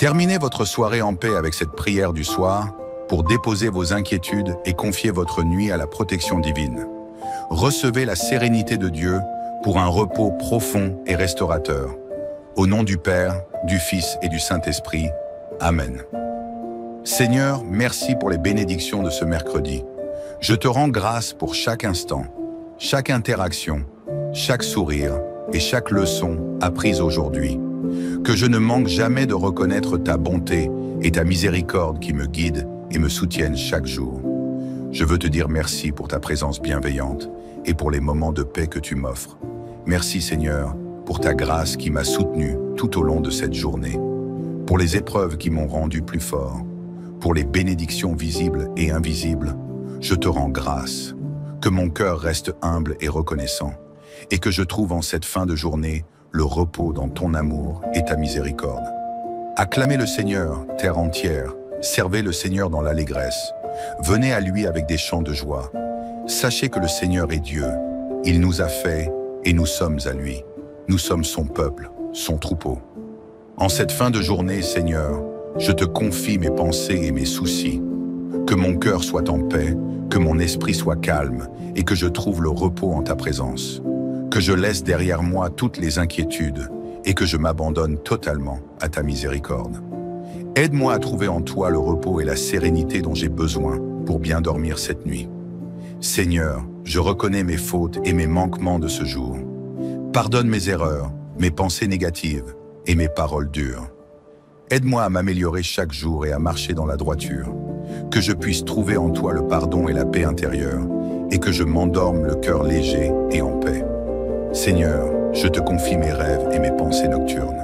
Terminez votre soirée en paix avec cette prière du soir pour déposer vos inquiétudes et confier votre nuit à la protection divine. Recevez la sérénité de Dieu pour un repos profond et restaurateur. Au nom du Père, du Fils et du Saint-Esprit. Amen. Seigneur, merci pour les bénédictions de ce mercredi. Je te rends grâce pour chaque instant, chaque interaction, chaque sourire et chaque leçon apprise aujourd'hui. Que je ne manque jamais de reconnaître ta bonté et ta miséricorde qui me guident et me soutiennent chaque jour. Je veux te dire merci pour ta présence bienveillante et pour les moments de paix que tu m'offres. Merci Seigneur pour ta grâce qui m'a soutenu tout au long de cette journée, pour les épreuves qui m'ont rendu plus fort, pour les bénédictions visibles et invisibles. Je te rends grâce. Que mon cœur reste humble et reconnaissant, et que je trouve en cette fin de journée le repos dans ton amour et ta miséricorde. Acclamez le Seigneur, terre entière, servez le Seigneur dans l'allégresse, venez à lui avec des chants de joie. Sachez que le Seigneur est Dieu, il nous a fait et nous sommes à lui. Nous sommes son peuple, son troupeau. En cette fin de journée, Seigneur, je te confie mes pensées et mes soucis. Que mon cœur soit en paix, que mon esprit soit calme et que je trouve le repos en ta présence. Que je laisse derrière moi toutes les inquiétudes et que je m'abandonne totalement à ta miséricorde. Aide-moi à trouver en toi le repos et la sérénité dont j'ai besoin pour bien dormir cette nuit. Seigneur, je reconnais mes fautes et mes manquements de ce jour. Pardonne mes erreurs, mes pensées négatives et mes paroles dures. Aide-moi à m'améliorer chaque jour et à marcher dans la droiture. Que je puisse trouver en toi le pardon et la paix intérieure, et que je m'endorme le cœur léger et en paix. Seigneur, je te confie mes rêves et mes pensées nocturnes.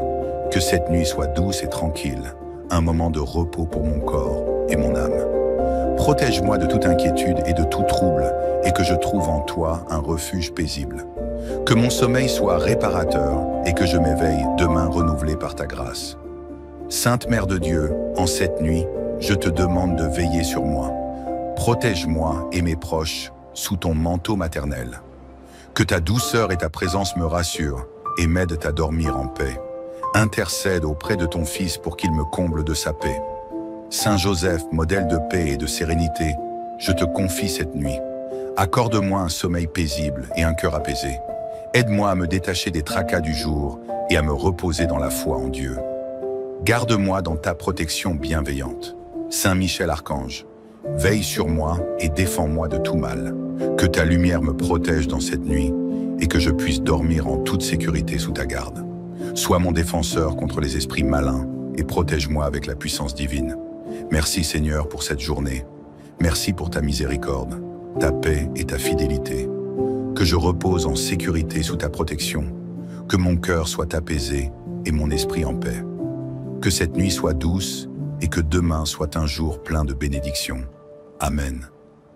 Que cette nuit soit douce et tranquille, un moment de repos pour mon corps et mon âme. Protège-moi de toute inquiétude et de tout trouble, et que je trouve en toi un refuge paisible. Que mon sommeil soit réparateur, et que je m'éveille demain renouvelé par ta grâce. Sainte Mère de Dieu, en cette nuit, je te demande de veiller sur moi. Protège-moi et mes proches sous ton manteau maternel. Que ta douceur et ta présence me rassurent et m'aident à dormir en paix. Intercède auprès de ton Fils pour qu'il me comble de sa paix. Saint Joseph, modèle de paix et de sérénité, je te confie cette nuit. Accorde-moi un sommeil paisible et un cœur apaisé. Aide-moi à me détacher des tracas du jour et à me reposer dans la foi en Dieu. Garde-moi dans ta protection bienveillante. Saint Michel Archange, veille sur moi et défends-moi de tout mal. Que ta lumière me protège dans cette nuit et que je puisse dormir en toute sécurité sous ta garde. Sois mon défenseur contre les esprits malins et protège-moi avec la puissance divine. Merci Seigneur pour cette journée. Merci pour ta miséricorde, ta paix et ta fidélité. Que je repose en sécurité sous ta protection. Que mon cœur soit apaisé et mon esprit en paix. Que cette nuit soit douce et que demain soit un jour plein de bénédictions. Amen.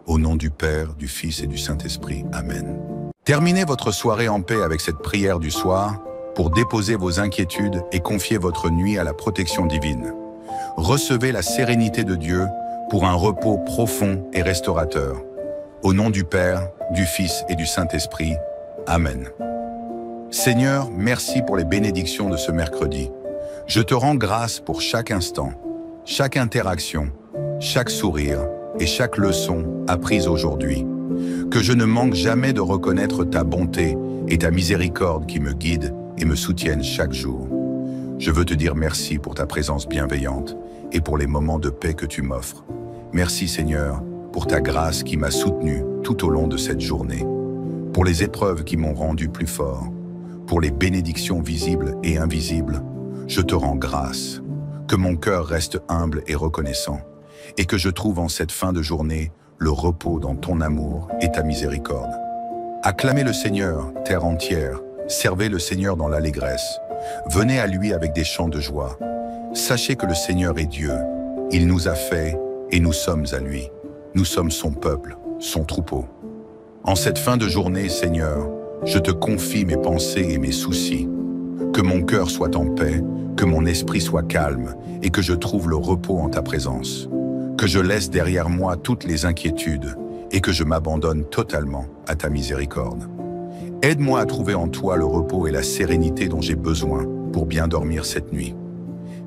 Au nom du Père, du Fils et du Saint-Esprit. Amen. Terminez votre soirée en paix avec cette prière du soir pour déposer vos inquiétudes et confier votre nuit à la protection divine. Recevez la sérénité de Dieu pour un repos profond et restaurateur. Au nom du Père, du Fils et du Saint-Esprit. Amen. Seigneur, merci pour les bénédictions de ce mercredi. Je te rends grâce pour chaque instant, chaque interaction, chaque sourire et chaque leçon apprise aujourd'hui. Que je ne manque jamais de reconnaître ta bonté et ta miséricorde qui me guident et me soutiennent chaque jour. Je veux te dire merci pour ta présence bienveillante et pour les moments de paix que tu m'offres. Merci Seigneur pour ta grâce qui m'a soutenu tout au long de cette journée, pour les épreuves qui m'ont rendu plus fort, pour les bénédictions visibles et invisibles. Je te rends grâce. Que mon cœur reste humble et reconnaissant, et que je trouve en cette fin de journée le repos dans ton amour et ta miséricorde. Acclamez le Seigneur, terre entière, servez le Seigneur dans l'allégresse. Venez à lui avec des chants de joie. Sachez que le Seigneur est Dieu, il nous a fait et nous sommes à lui. Nous sommes son peuple, son troupeau. En cette fin de journée, Seigneur, je te confie mes pensées et mes soucis. Que mon cœur soit en paix, que mon esprit soit calme et que je trouve le repos en ta présence. Que je laisse derrière moi toutes les inquiétudes et que je m'abandonne totalement à ta miséricorde. Aide-moi à trouver en toi le repos et la sérénité dont j'ai besoin pour bien dormir cette nuit.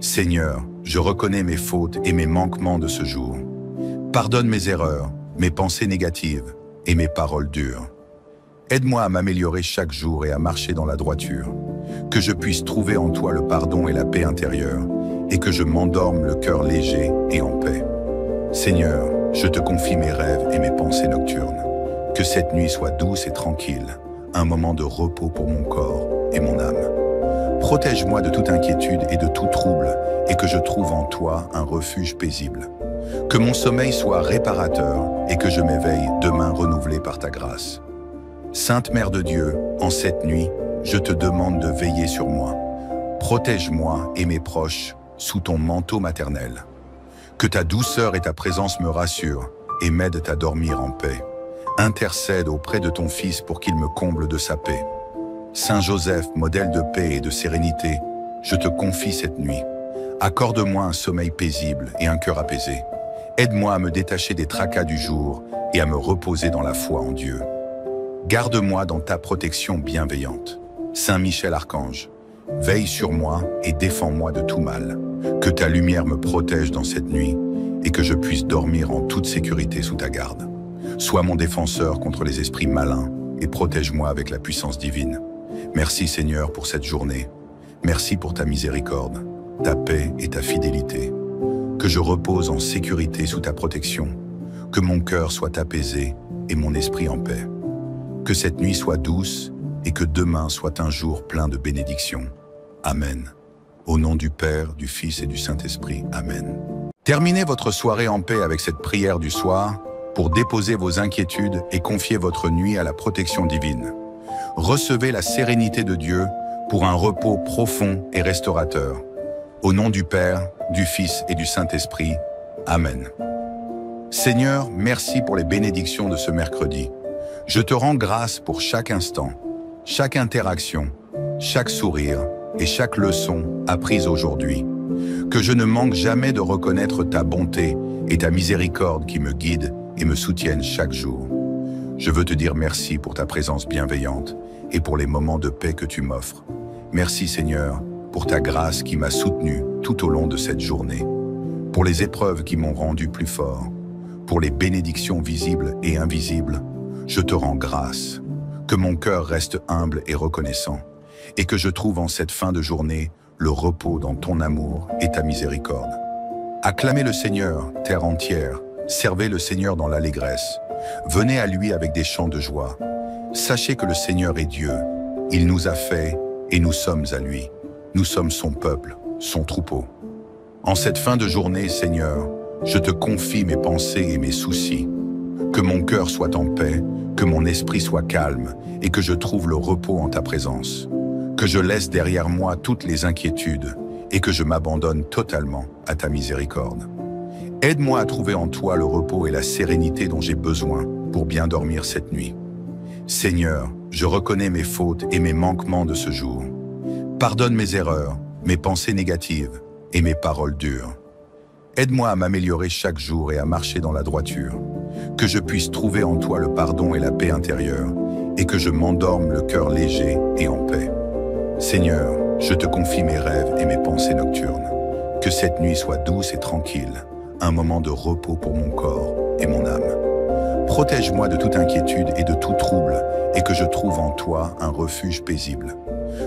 Seigneur, je reconnais mes fautes et mes manquements de ce jour. Pardonne mes erreurs, mes pensées négatives et mes paroles dures. Aide-moi à m'améliorer chaque jour et à marcher dans la droiture. Que je puisse trouver en toi le pardon et la paix intérieure, et que je m'endorme le cœur léger et en paix. Seigneur, je te confie mes rêves et mes pensées nocturnes. Que cette nuit soit douce et tranquille, un moment de repos pour mon corps et mon âme. Protège-moi de toute inquiétude et de tout trouble, et que je trouve en toi un refuge paisible. Que mon sommeil soit réparateur, et que je m'éveille demain renouvelé par ta grâce. Sainte Mère de Dieu, en cette nuit, je te demande de veiller sur moi. Protège-moi et mes proches sous ton manteau maternel. Que ta douceur et ta présence me rassurent et m'aident à dormir en paix. Intercède auprès de ton Fils pour qu'il me comble de sa paix. Saint Joseph, modèle de paix et de sérénité, je te confie cette nuit. Accorde-moi un sommeil paisible et un cœur apaisé. Aide-moi à me détacher des tracas du jour et à me reposer dans la foi en Dieu. Garde-moi dans ta protection bienveillante. Saint Michel Archange, veille sur moi et défends-moi de tout mal. Que ta lumière me protège dans cette nuit et que je puisse dormir en toute sécurité sous ta garde. Sois mon défenseur contre les esprits malins et protège-moi avec la puissance divine. Merci Seigneur pour cette journée. Merci pour ta miséricorde, ta paix et ta fidélité. Que je repose en sécurité sous ta protection. Que mon cœur soit apaisé et mon esprit en paix. Que cette nuit soit douce et que demain soit un jour plein de bénédictions. Amen. Au nom du Père, du Fils et du Saint-Esprit. Amen. Terminez votre soirée en paix avec cette prière du soir pour déposer vos inquiétudes et confier votre nuit à la protection divine. Recevez la sérénité de Dieu pour un repos profond et restaurateur. Au nom du Père, du Fils et du Saint-Esprit. Amen. Seigneur, merci pour les bénédictions de ce mercredi. Je te rends grâce pour chaque instant, chaque interaction, chaque sourire et chaque leçon apprise aujourd'hui. Que je ne manque jamais de reconnaître ta bonté et ta miséricorde qui me guident et me soutiennent chaque jour. Je veux te dire merci pour ta présence bienveillante et pour les moments de paix que tu m'offres. Merci Seigneur pour ta grâce qui m'a soutenu tout au long de cette journée, pour les épreuves qui m'ont rendu plus fort, pour les bénédictions visibles et invisibles. Je te rends grâce, que mon cœur reste humble et reconnaissant, et que je trouve en cette fin de journée le repos dans ton amour et ta miséricorde. Acclamez le Seigneur, terre entière, servez le Seigneur dans l'allégresse, venez à lui avec des chants de joie. Sachez que le Seigneur est Dieu, il nous a fait et nous sommes à lui. Nous sommes son peuple, son troupeau. En cette fin de journée, Seigneur, je te confie mes pensées et mes soucis. Que mon cœur soit en paix, que mon esprit soit calme et que je trouve le repos en ta présence. Que je laisse derrière moi toutes les inquiétudes et que je m'abandonne totalement à ta miséricorde. Aide-moi à trouver en toi le repos et la sérénité dont j'ai besoin pour bien dormir cette nuit. Seigneur, je reconnais mes fautes et mes manquements de ce jour. Pardonne mes erreurs, mes pensées négatives et mes paroles dures. Aide-moi à m'améliorer chaque jour et à marcher dans la droiture. Que je puisse trouver en toi le pardon et la paix intérieure, et que je m'endorme le cœur léger et en paix. Seigneur, je te confie mes rêves et mes pensées nocturnes. Que cette nuit soit douce et tranquille, un moment de repos pour mon corps et mon âme. Protège-moi de toute inquiétude et de tout trouble, et que je trouve en toi un refuge paisible.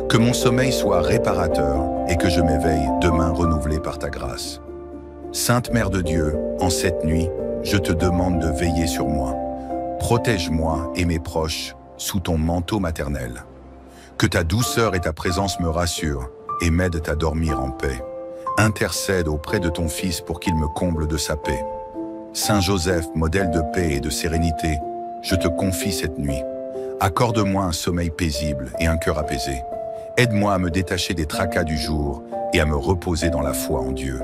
Que mon sommeil soit réparateur, et que je m'éveille demain renouvelé par ta grâce. Sainte Mère de Dieu, en cette nuit, je te demande de veiller sur moi. Protège-moi et mes proches sous ton manteau maternel. Que ta douceur et ta présence me rassurent et m'aident à dormir en paix. Intercède auprès de ton Fils pour qu'il me comble de sa paix. Saint Joseph, modèle de paix et de sérénité, je te confie cette nuit. Accorde-moi un sommeil paisible et un cœur apaisé. Aide-moi à me détacher des tracas du jour et à me reposer dans la foi en Dieu.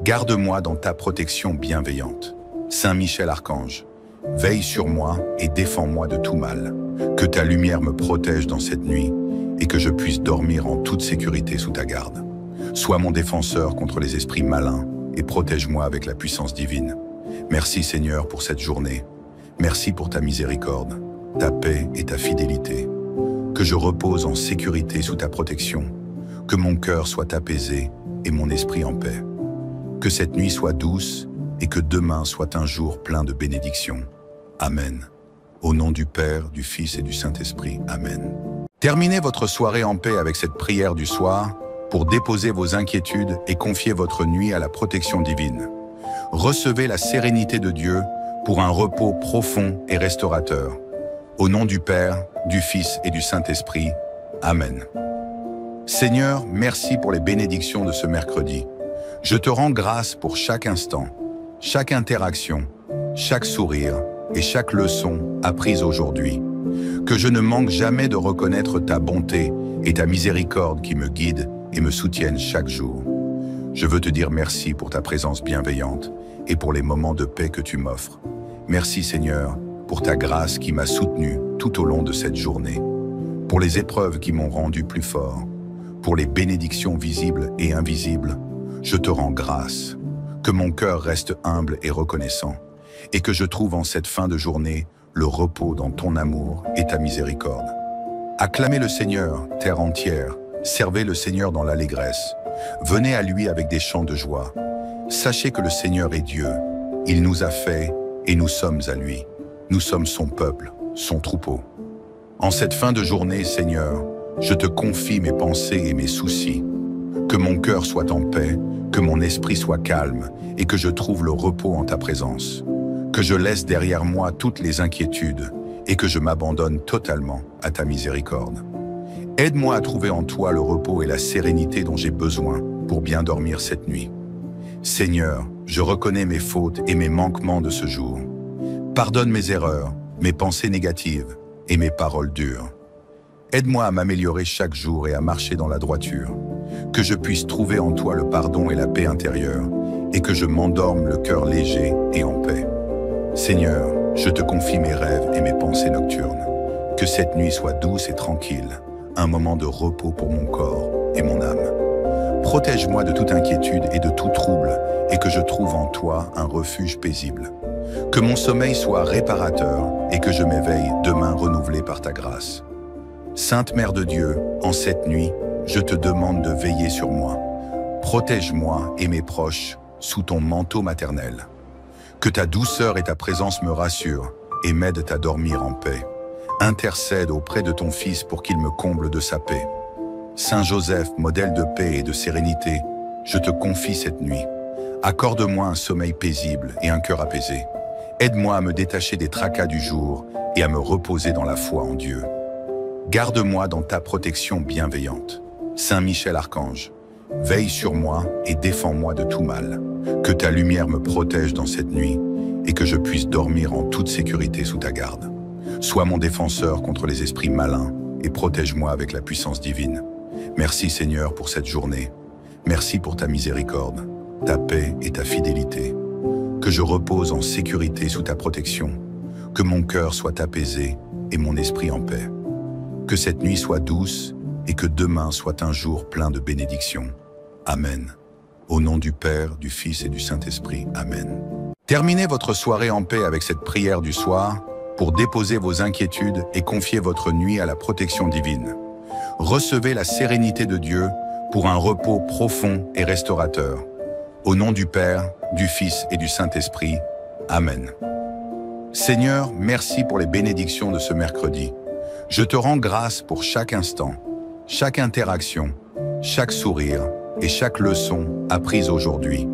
Garde-moi dans ta protection bienveillante. Saint Michel Archange, veille sur moi et défends-moi de tout mal. Que ta lumière me protège dans cette nuit et que je puisse dormir en toute sécurité sous ta garde. Sois mon défenseur contre les esprits malins et protège-moi avec la puissance divine. Merci Seigneur pour cette journée. Merci pour ta miséricorde, ta paix et ta fidélité. Que je repose en sécurité sous ta protection. que mon cœur soit apaisé et mon esprit en paix. Que cette nuit soit douce et que demain soit un jour plein de bénédictions. Amen. Au nom du Père, du Fils et du Saint-Esprit. Amen. Terminez votre soirée en paix avec cette prière du soir pour déposer vos inquiétudes et confier votre nuit à la protection divine. Recevez la sérénité de Dieu pour un repos profond et restaurateur. Au nom du Père, du Fils et du Saint-Esprit. Amen. Seigneur, merci pour les bénédictions de ce mercredi. Je te rends grâce pour chaque instant, chaque interaction, chaque sourire et chaque leçon apprise aujourd'hui. Que je ne manque jamais de reconnaître ta bonté et ta miséricorde qui me guident et me soutiennent chaque jour. Je veux te dire merci pour ta présence bienveillante et pour les moments de paix que tu m'offres. Merci Seigneur pour ta grâce qui m'a soutenu tout au long de cette journée, pour les épreuves qui m'ont rendu plus fort, pour les bénédictions visibles et invisibles. Je te rends grâce. Que mon cœur reste humble et reconnaissant, et que je trouve en cette fin de journée le repos dans ton amour et ta miséricorde. Acclamez le Seigneur, terre entière, servez le Seigneur dans l'allégresse. Venez à lui avec des chants de joie. Sachez que le Seigneur est Dieu. Il nous a fait et nous sommes à lui. Nous sommes son peuple, son troupeau. En cette fin de journée, Seigneur, je te confie mes pensées et mes soucis. Que mon cœur soit en paix, que mon esprit soit calme et que je trouve le repos en ta présence. Que je laisse derrière moi toutes les inquiétudes et que je m'abandonne totalement à ta miséricorde. Aide-moi à trouver en toi le repos et la sérénité dont j'ai besoin pour bien dormir cette nuit. Seigneur, je reconnais mes fautes et mes manquements de ce jour. Pardonne mes erreurs, mes pensées négatives et mes paroles dures. Aide-moi à m'améliorer chaque jour et à marcher dans la droiture. Que je puisse trouver en toi le pardon et la paix intérieure et que je m'endorme le cœur léger et en paix. Seigneur, je te confie mes rêves et mes pensées nocturnes. Que cette nuit soit douce et tranquille, un moment de repos pour mon corps et mon âme. Protège-moi de toute inquiétude et de tout trouble et que je trouve en toi un refuge paisible. Que mon sommeil soit réparateur et que je m'éveille demain renouvelé par ta grâce. Sainte Mère de Dieu, en cette nuit, je te demande de veiller sur moi. Protège-moi et mes proches sous ton manteau maternel. Que ta douceur et ta présence me rassurent et m'aident à dormir en paix. Intercède auprès de ton Fils pour qu'il me comble de sa paix. Saint Joseph, modèle de paix et de sérénité, je te confie cette nuit. Accorde-moi un sommeil paisible et un cœur apaisé. Aide-moi à me détacher des tracas du jour et à me reposer dans la foi en Dieu. Garde-moi dans ta protection bienveillante. Saint Michel Archange, veille sur moi et défends-moi de tout mal. Que ta lumière me protège dans cette nuit et que je puisse dormir en toute sécurité sous ta garde. Sois mon défenseur contre les esprits malins et protège-moi avec la puissance divine. Merci Seigneur pour cette journée. Merci pour ta miséricorde, ta paix et ta fidélité. Que je repose en sécurité sous ta protection. Que mon cœur soit apaisé et mon esprit en paix. Que cette nuit soit douce et que demain soit un jour plein de bénédictions. Amen. Au nom du Père, du Fils et du Saint-Esprit. Amen. Terminez votre soirée en paix avec cette prière du soir pour déposer vos inquiétudes et confier votre nuit à la protection divine. Recevez la sérénité de Dieu pour un repos profond et restaurateur. Au nom du Père, du Fils et du Saint-Esprit. Amen. Seigneur, merci pour les bénédictions de ce mercredi. Je te rends grâce pour chaque instant, chaque interaction, chaque sourire et chaque leçon apprise aujourd'hui.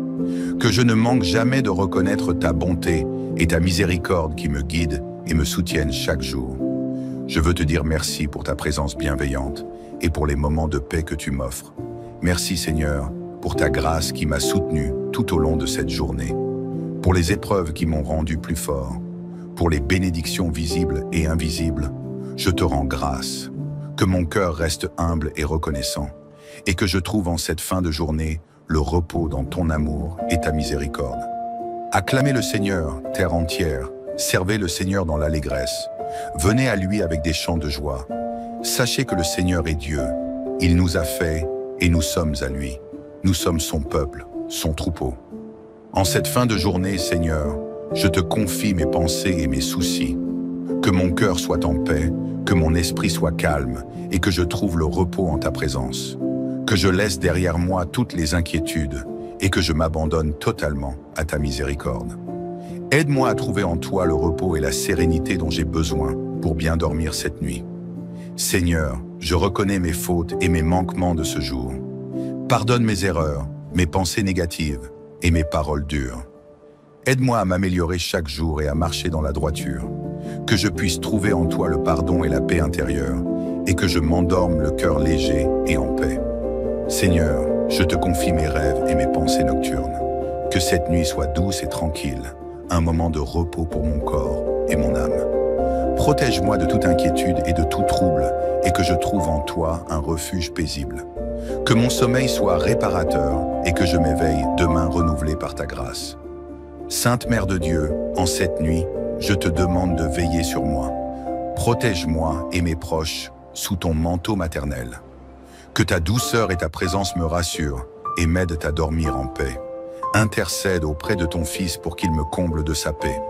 Que je ne manque jamais de reconnaître ta bonté et ta miséricorde qui me guident et me soutiennent chaque jour. Je veux te dire merci pour ta présence bienveillante et pour les moments de paix que tu m'offres. Merci Seigneur pour ta grâce qui m'a soutenu tout au long de cette journée, pour les épreuves qui m'ont rendu plus fort, pour les bénédictions visibles et invisibles. Je te rends grâce. Que mon cœur reste humble et reconnaissant et que je trouve en cette fin de journée le repos dans ton amour et ta miséricorde. Acclamez le Seigneur, terre entière, servez le Seigneur dans l'allégresse. Venez à lui avec des chants de joie. Sachez que le Seigneur est Dieu. Il nous a fait et nous sommes à lui. Nous sommes son peuple, son troupeau. En cette fin de journée, Seigneur, je te confie mes pensées et mes soucis. Que mon cœur soit en paix, que mon esprit soit calme et que je trouve le repos en ta présence. que je laisse derrière moi toutes les inquiétudes et que je m'abandonne totalement à ta miséricorde. Aide-moi à trouver en toi le repos et la sérénité dont j'ai besoin pour bien dormir cette nuit. Seigneur, je reconnais mes fautes et mes manquements de ce jour. Pardonne mes erreurs, mes pensées négatives et mes paroles dures. Aide-moi à m'améliorer chaque jour et à marcher dans la droiture, que je puisse trouver en toi le pardon et la paix intérieure, et que je m'endorme le cœur léger et en paix. Seigneur, je te confie mes rêves et mes pensées nocturnes. Que cette nuit soit douce et tranquille, un moment de repos pour mon corps et mon âme. Protège-moi de toute inquiétude et de tout trouble, et que je trouve en toi un refuge paisible. Que mon sommeil soit réparateur et que je m'éveille demain renouvelé par ta grâce. Sainte Mère de Dieu, en cette nuit, je te demande de veiller sur moi. Protège-moi et mes proches sous ton manteau maternel. Que ta douceur et ta présence me rassurent et m'aident à dormir en paix. Intercède auprès de ton Fils pour qu'il me comble de sa paix.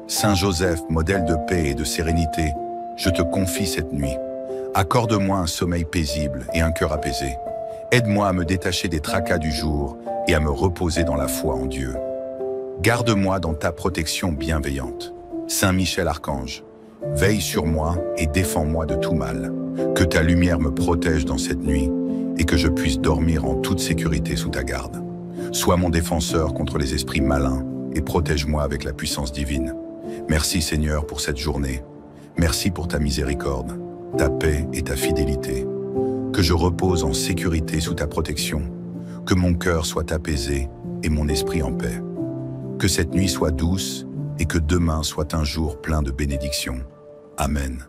Saint Joseph, modèle de paix et de sérénité, je te confie cette nuit. Accorde-moi un sommeil paisible et un cœur apaisé. Aide-moi à me détacher des tracas du jour et à me reposer dans la foi en Dieu. Garde-moi dans ta protection bienveillante. Saint Michel Archange, veille sur moi et défends-moi de tout mal. Que ta lumière me protège dans cette nuit et que je puisse dormir en toute sécurité sous ta garde. Sois mon défenseur contre les esprits malins et protège-moi avec la puissance divine. Merci Seigneur pour cette journée. Merci pour ta miséricorde, ta paix et ta fidélité. Que je repose en sécurité sous ta protection. Que mon cœur soit apaisé et mon esprit en paix. Que cette nuit soit douce et que demain soit un jour plein de bénédictions. Amen.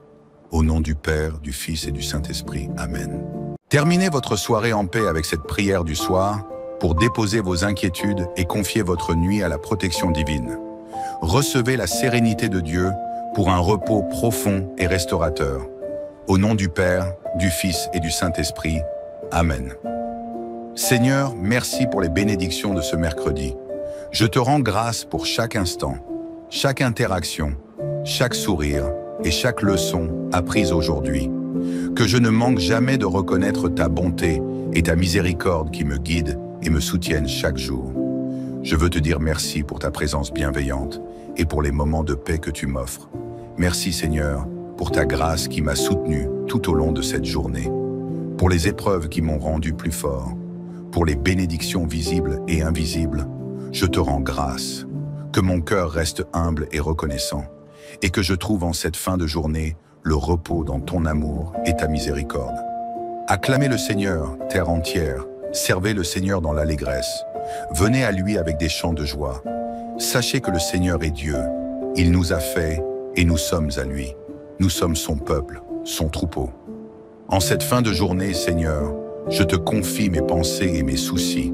Au nom du Père, du Fils et du Saint-Esprit. Amen. Terminez votre soirée en paix avec cette prière du soir pour déposer vos inquiétudes et confier votre nuit à la protection divine. Recevez la sérénité de Dieu pour un repos profond et restaurateur. Au nom du Père, du Fils et du Saint-Esprit. Amen. Seigneur, merci pour les bénédictions de ce mercredi. Je te rends grâce pour chaque instant, chaque interaction, chaque sourire et chaque leçon apprise aujourd'hui. Que je ne manque jamais de reconnaître ta bonté et ta miséricorde qui me guident et me soutiennent chaque jour. Je veux te dire merci pour ta présence bienveillante et pour les moments de paix que tu m'offres. Merci Seigneur pour ta grâce qui m'a soutenu tout au long de cette journée, pour les épreuves qui m'ont rendu plus fort, pour les bénédictions visibles et invisibles. Je te rends grâce, que mon cœur reste humble et reconnaissant, et que je trouve en cette fin de journée le repos dans ton amour et ta miséricorde. Acclamez le Seigneur, terre entière, servez le Seigneur dans l'allégresse, venez à lui avec des chants de joie. Sachez que le Seigneur est Dieu, il nous a fait et nous sommes à lui. Nous sommes son peuple, son troupeau. En cette fin de journée, Seigneur, je te confie mes pensées et mes soucis.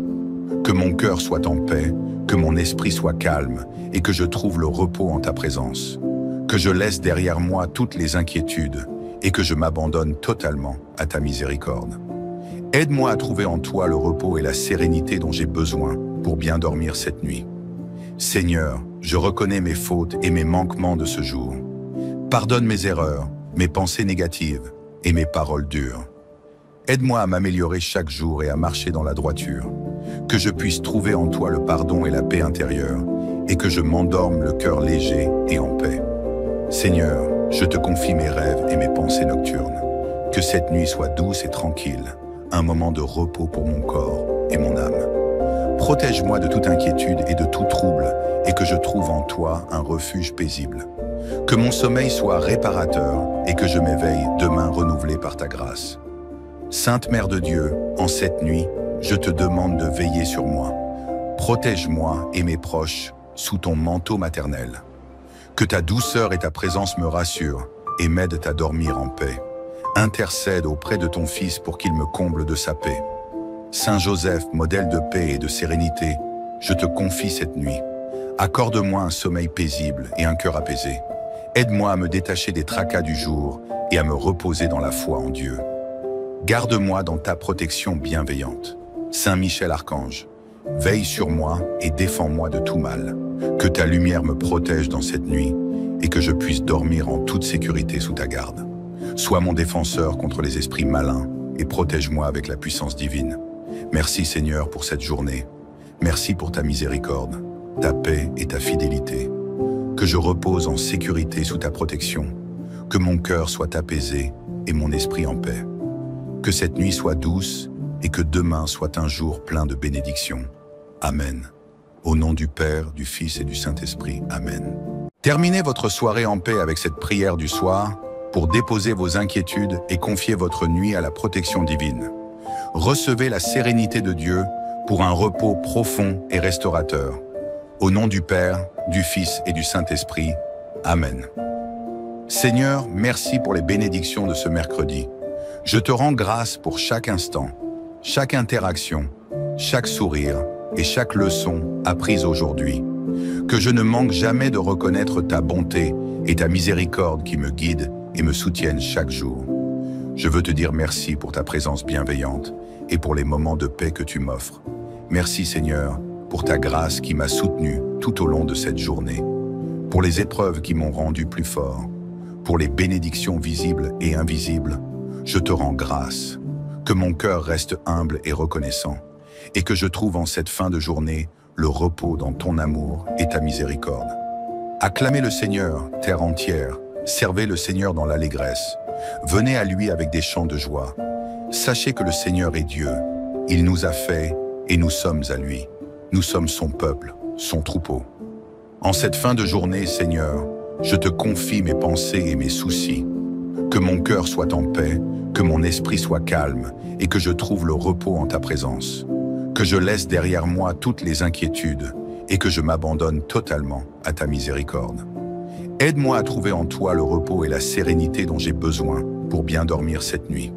Que mon cœur soit en paix, que mon esprit soit calme et que je trouve le repos en ta présence. Que je laisse derrière moi toutes les inquiétudes et que je m'abandonne totalement à ta miséricorde. Aide-moi à trouver en toi le repos et la sérénité dont j'ai besoin pour bien dormir cette nuit. Seigneur, je reconnais mes fautes et mes manquements de ce jour. Pardonne mes erreurs, mes pensées négatives et mes paroles dures. Aide-moi à m'améliorer chaque jour et à marcher dans la droiture. Que je puisse trouver en toi le pardon et la paix intérieure et que je m'endorme le cœur léger et en paix. Seigneur, je te confie mes rêves et mes pensées nocturnes. Que cette nuit soit douce et tranquille, un moment de repos pour mon corps et mon âme. Protège-moi de toute inquiétude et de tout trouble et que je trouve en toi un refuge paisible. Que mon sommeil soit réparateur et que je m'éveille demain renouvelé par ta grâce. Sainte Mère de Dieu, en cette nuit, je te demande de veiller sur moi. Protège-moi et mes proches sous ton manteau maternel. Que ta douceur et ta présence me rassurent et m'aident à dormir en paix. Intercède auprès de ton Fils pour qu'il me comble de sa paix. Saint Joseph, modèle de paix et de sérénité, je te confie cette nuit. Accorde-moi un sommeil paisible et un cœur apaisé. Aide-moi à me détacher des tracas du jour et à me reposer dans la foi en Dieu. Garde-moi dans ta protection bienveillante. Saint Michel Archange, veille sur moi et défends-moi de tout mal. Que ta lumière me protège dans cette nuit et que je puisse dormir en toute sécurité sous ta garde. Sois mon défenseur contre les esprits malins et protège-moi avec la puissance divine. Merci Seigneur pour cette journée. Merci pour ta miséricorde, ta paix et ta fidélité. Que je repose en sécurité sous ta protection, que mon cœur soit apaisé et mon esprit en paix. Que cette nuit soit douce et que demain soit un jour plein de bénédictions. Amen. Au nom du Père, du Fils et du Saint-Esprit. Amen. Terminez votre soirée en paix avec cette prière du soir pour déposer vos inquiétudes et confier votre nuit à la protection divine. Recevez la sérénité de Dieu pour un repos profond et restaurateur. Au nom du Père, du Fils et du Saint-Esprit. Amen. Seigneur, merci pour les bénédictions de ce mercredi. Je te rends grâce pour chaque instant, chaque interaction, chaque sourire et chaque leçon apprise aujourd'hui. Que je ne manque jamais de reconnaître ta bonté et ta miséricorde qui me guident et me soutiennent chaque jour. Je veux te dire merci pour ta présence bienveillante et pour les moments de paix que tu m'offres. Merci Seigneur pour ta grâce qui m'a soutenu tout au long de cette journée, pour les épreuves qui m'ont rendu plus fort, pour les bénédictions visibles et invisibles. Je te rends grâce. Que mon cœur reste humble et reconnaissant, et que je trouve en cette fin de journée le repos dans ton amour et ta miséricorde. Acclamez le Seigneur, terre entière, servez le Seigneur dans l'allégresse. Venez à lui avec des chants de joie. Sachez que le Seigneur est Dieu. Il nous a fait et nous sommes à lui. Nous sommes son peuple, son troupeau. En cette fin de journée, Seigneur, je te confie mes pensées et mes soucis. Que mon cœur soit en paix, que mon esprit soit calme et que je trouve le repos en ta présence. Que je laisse derrière moi toutes les inquiétudes et que je m'abandonne totalement à ta miséricorde. Aide-moi à trouver en toi le repos et la sérénité dont j'ai besoin pour bien dormir cette nuit.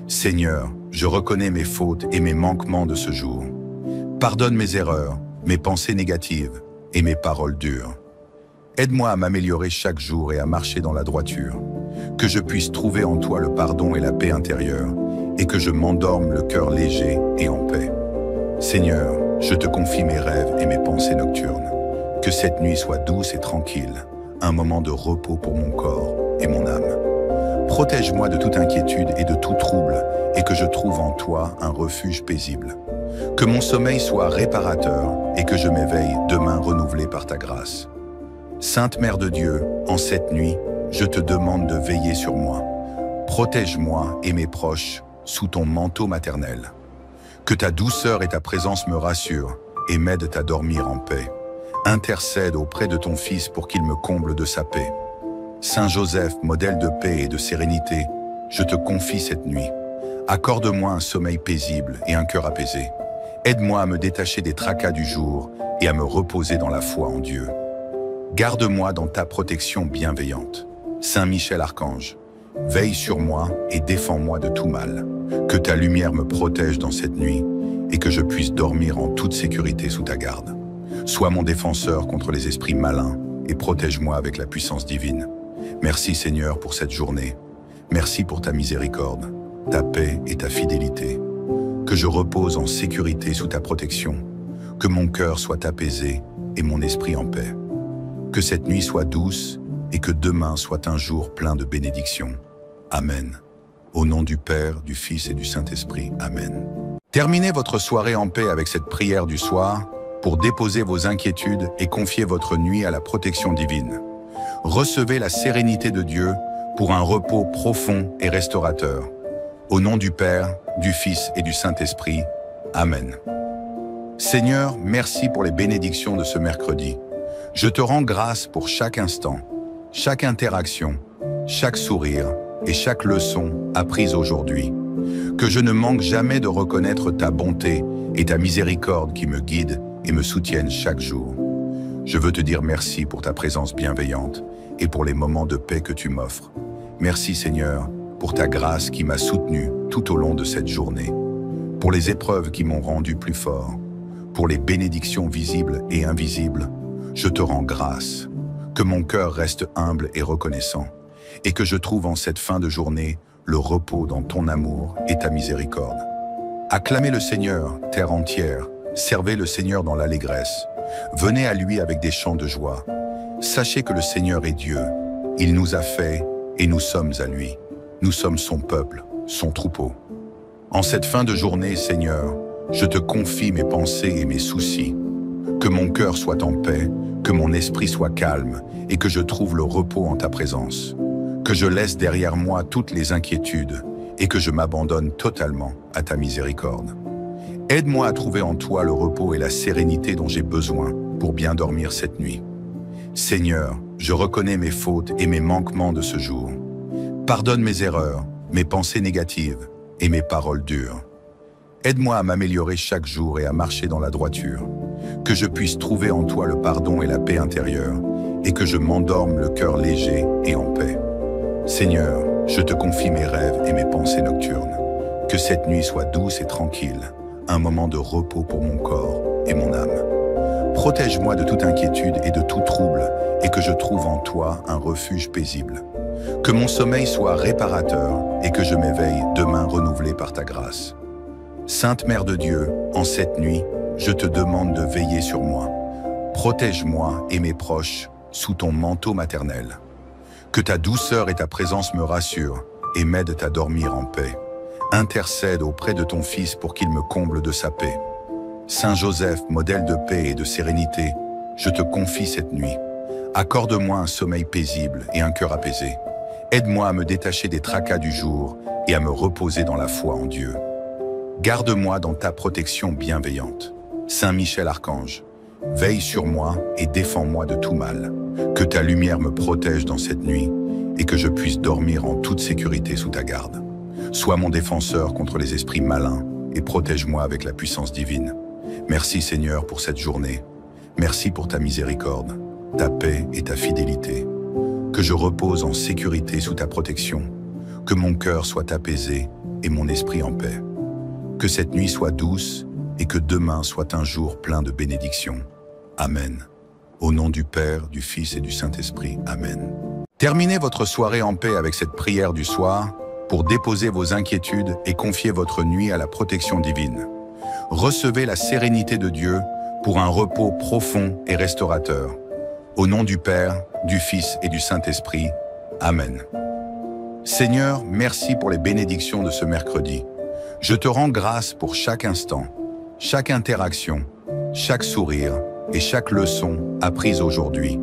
Seigneur, je reconnais mes fautes et mes manquements de ce jour. Pardonne mes erreurs, mes pensées négatives et mes paroles dures. Aide-moi à m'améliorer chaque jour et à marcher dans la droiture. Que je puisse trouver en toi le pardon et la paix intérieure et que je m'endorme le cœur léger et en paix. Seigneur, je te confie mes rêves et mes pensées nocturnes. Que cette nuit soit douce et tranquille, un moment de repos pour mon corps et mon âme. Protège-moi de toute inquiétude et de tout trouble et que je trouve en toi un refuge paisible. Que mon sommeil soit réparateur et que je m'éveille demain renouvelé par ta grâce. Sainte Mère de Dieu, en cette nuit, je te demande de veiller sur moi. Protège-moi et mes proches sous ton manteau maternel. Que ta douceur et ta présence me rassurent et m'aident à dormir en paix. Intercède auprès de ton Fils pour qu'il me comble de sa paix. Saint Joseph, modèle de paix et de sérénité, je te confie cette nuit. Accorde-moi un sommeil paisible et un cœur apaisé. Aide-moi à me détacher des tracas du jour et à me reposer dans la foi en Dieu. Garde-moi dans ta protection bienveillante. Saint Michel Archange, veille sur moi et défends-moi de tout mal. Que ta lumière me protège dans cette nuit et que je puisse dormir en toute sécurité sous ta garde. Sois mon défenseur contre les esprits malins et protège-moi avec la puissance divine. Merci Seigneur pour cette journée. Merci pour ta miséricorde, ta paix et ta fidélité. Que je repose en sécurité sous ta protection. Que mon cœur soit apaisé et mon esprit en paix. Que cette nuit soit douce et que demain soit un jour plein de bénédictions. Amen. Au nom du Père, du Fils et du Saint-Esprit. Amen. Terminez votre soirée en paix avec cette prière du soir pour déposer vos inquiétudes et confier votre nuit à la protection divine. Recevez la sérénité de Dieu pour un repos profond et restaurateur. Au nom du Père, du Fils et du Saint-Esprit. Amen. Seigneur, merci pour les bénédictions de ce mercredi. Je te rends grâce pour chaque instant, chaque interaction, chaque sourire et chaque leçon apprise aujourd'hui. Que je ne manque jamais de reconnaître ta bonté et ta miséricorde qui me guident et me soutiennent chaque jour. Je veux te dire merci pour ta présence bienveillante et pour les moments de paix que tu m'offres. Merci Seigneur pour ta grâce qui m'a soutenu tout au long de cette journée, pour les épreuves qui m'ont rendu plus fort, pour les bénédictions visibles et invisibles. Je te rends grâce. Que mon cœur reste humble et reconnaissant et que je trouve en cette fin de journée le repos dans ton amour et ta miséricorde. Acclamez le Seigneur, terre entière, servez le Seigneur dans l'allégresse. Venez à lui avec des chants de joie. Sachez que le Seigneur est Dieu. Il nous a fait et nous sommes à lui. Nous sommes son peuple, son troupeau. En cette fin de journée, Seigneur, je te confie mes pensées et mes soucis. Que mon cœur soit en paix, que mon esprit soit calme et que je trouve le repos en ta présence. Que je laisse derrière moi toutes les inquiétudes et que je m'abandonne totalement à ta miséricorde. Aide-moi à trouver en toi le repos et la sérénité dont j'ai besoin pour bien dormir cette nuit. Seigneur, je reconnais mes fautes et mes manquements de ce jour. Pardonne mes erreurs, mes pensées négatives et mes paroles dures. Aide-moi à m'améliorer chaque jour et à marcher dans la droiture. Que je puisse trouver en toi le pardon et la paix intérieure et que je m'endorme le cœur léger et en paix. Seigneur, je te confie mes rêves et mes pensées nocturnes. Que cette nuit soit douce et tranquille, un moment de repos pour mon corps et mon âme. Protège-moi de toute inquiétude et de tout trouble et que je trouve en toi un refuge paisible. Que mon sommeil soit réparateur et que je m'éveille demain renouvelé par ta grâce. Sainte Mère de Dieu, en cette nuit, je te demande de veiller sur moi. Protège-moi et mes proches sous ton manteau maternel. Que ta douceur et ta présence me rassurent et m'aident à dormir en paix. Intercède auprès de ton Fils pour qu'il me comble de sa paix. Saint Joseph, modèle de paix et de sérénité, je te confie cette nuit. Accorde-moi un sommeil paisible et un cœur apaisé. Aide-moi à me détacher des tracas du jour et à me reposer dans la foi en Dieu. Garde-moi dans ta protection bienveillante. Saint Michel Archange, veille sur moi et défends-moi de tout mal. Que ta lumière me protège dans cette nuit et que je puisse dormir en toute sécurité sous ta garde. Sois mon défenseur contre les esprits malins et protège-moi avec la puissance divine. Merci Seigneur pour cette journée. Merci pour ta miséricorde, ta paix et ta fidélité. Que je repose en sécurité sous ta protection. Que mon cœur soit apaisé et mon esprit en paix. Que cette nuit soit douce et que demain soit un jour plein de bénédictions. Amen. Au nom du Père, du Fils et du Saint-Esprit. Amen. Terminez votre soirée en paix avec cette prière du soir pour déposer vos inquiétudes et confier votre nuit à la protection divine. Recevez la sérénité de Dieu pour un repos profond et restaurateur. Au nom du Père, du Fils et du Saint-Esprit. Amen. Seigneur, merci pour les bénédictions de ce mercredi. Je te rends grâce pour chaque instant, chaque interaction, chaque sourire et chaque leçon apprise aujourd'hui.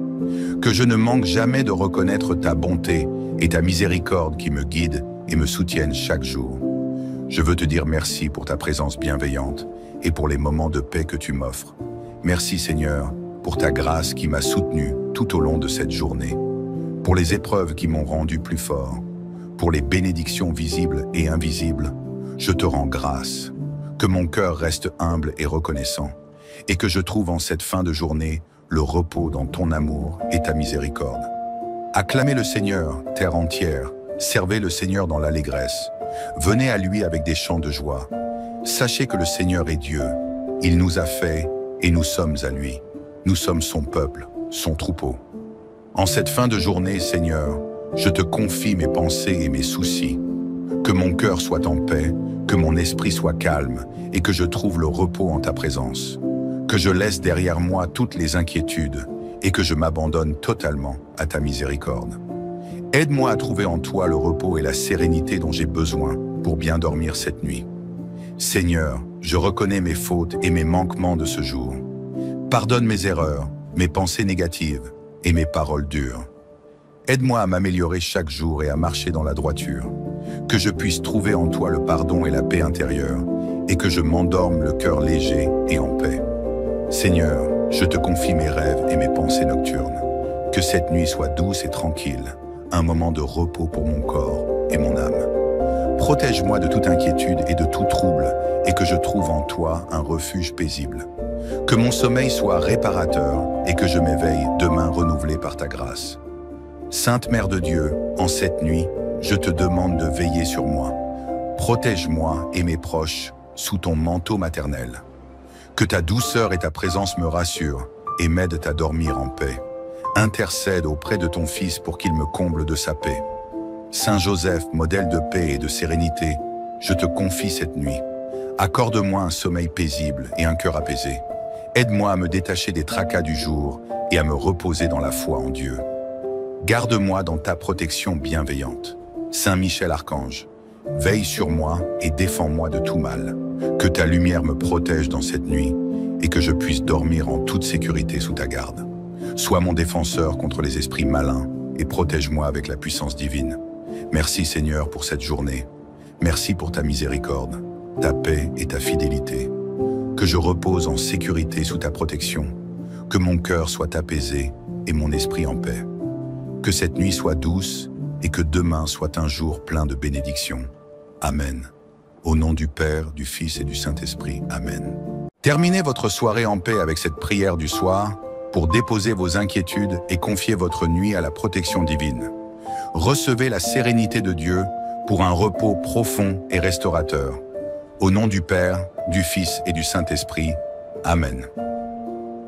Que je ne manque jamais de reconnaître ta bonté et ta miséricorde qui me guident et me soutiennent chaque jour. Je veux te dire merci pour ta présence bienveillante et pour les moments de paix que tu m'offres. Merci Seigneur pour ta grâce qui m'a soutenu tout au long de cette journée, pour les épreuves qui m'ont rendu plus fort, pour les bénédictions visibles et invisibles. Je te rends grâce. Que mon cœur reste humble et reconnaissant, et que je trouve en cette fin de journée le repos dans ton amour et ta miséricorde. Acclamez le Seigneur, terre entière, servez le Seigneur dans l'allégresse. Venez à lui avec des chants de joie. Sachez que le Seigneur est Dieu. Il nous a fait et nous sommes à lui. Nous sommes son peuple, son troupeau. En cette fin de journée, Seigneur, je te confie mes pensées et mes soucis. Que mon cœur soit en paix, que mon esprit soit calme et que je trouve le repos en ta présence. Que je laisse derrière moi toutes les inquiétudes et que je m'abandonne totalement à ta miséricorde. Aide-moi à trouver en toi le repos et la sérénité dont j'ai besoin pour bien dormir cette nuit. Seigneur, je reconnais mes fautes et mes manquements de ce jour. Pardonne mes erreurs, mes pensées négatives et mes paroles dures. Aide-moi à m'améliorer chaque jour et à marcher dans la droiture. Que je puisse trouver en toi le pardon et la paix intérieure, et que je m'endorme le cœur léger et en paix. Seigneur, je te confie mes rêves et mes pensées nocturnes. Que cette nuit soit douce et tranquille, un moment de repos pour mon corps et mon âme. Protège-moi de toute inquiétude et de tout trouble, et que je trouve en toi un refuge paisible. Que mon sommeil soit réparateur, et que je m'éveille demain renouvelé par ta grâce. Sainte Mère de Dieu, en cette nuit, je te demande de veiller sur moi. Protège-moi et mes proches sous ton manteau maternel. Que ta douceur et ta présence me rassurent et m'aident à dormir en paix. Intercède auprès de ton Fils pour qu'il me comble de sa paix. Saint Joseph, modèle de paix et de sérénité, je te confie cette nuit. Accorde-moi un sommeil paisible et un cœur apaisé. Aide-moi à me détacher des tracas du jour et à me reposer dans la foi en Dieu. Garde-moi dans ta protection bienveillante. Saint Michel Archange, Veille sur moi et défends-moi de tout mal. Que ta lumière me protège dans cette nuit et que je puisse dormir en toute sécurité sous ta garde. Sois mon défenseur contre les esprits malins et protège-moi avec la puissance divine. Merci Seigneur pour cette journée. Merci pour ta miséricorde, ta paix et ta fidélité. Que je repose en sécurité sous ta protection. Que mon cœur soit apaisé et mon esprit en paix. Que cette nuit soit douce et que demain soit un jour plein de bénédictions. Amen. Au nom du Père, du Fils et du Saint-Esprit. Amen. Terminez votre soirée en paix avec cette prière du soir pour déposer vos inquiétudes et confier votre nuit à la protection divine. Recevez la sérénité de Dieu pour un repos profond et restaurateur. Au nom du Père, du Fils et du Saint-Esprit. Amen.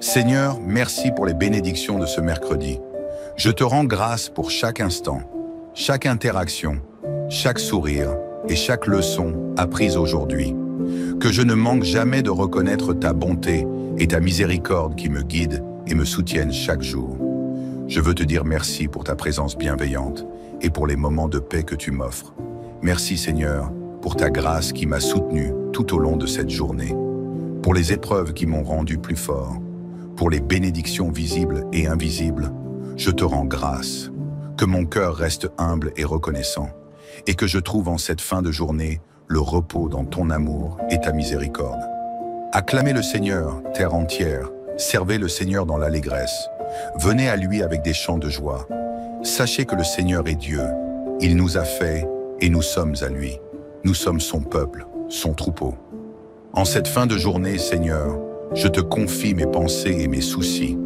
Seigneur, merci pour les bénédictions de ce mercredi. Je te rends grâce pour chaque instant, chaque interaction, chaque sourire et chaque leçon apprise aujourd'hui. Que je ne manque jamais de reconnaître ta bonté et ta miséricorde qui me guident et me soutiennent chaque jour. Je veux te dire merci pour ta présence bienveillante et pour les moments de paix que tu m'offres. Merci Seigneur pour ta grâce qui m'a soutenu tout au long de cette journée, pour les épreuves qui m'ont rendu plus fort, pour les bénédictions visibles et invisibles. Je te rends grâce. Que mon cœur reste humble et reconnaissant, et que je trouve en cette fin de journée le repos dans ton amour et ta miséricorde. Acclamez le Seigneur, terre entière, servez le Seigneur dans l'allégresse. Venez à lui avec des chants de joie. Sachez que le Seigneur est Dieu. Il nous a fait et nous sommes à lui. Nous sommes son peuple, son troupeau. En cette fin de journée, Seigneur, je te confie mes pensées et mes soucis.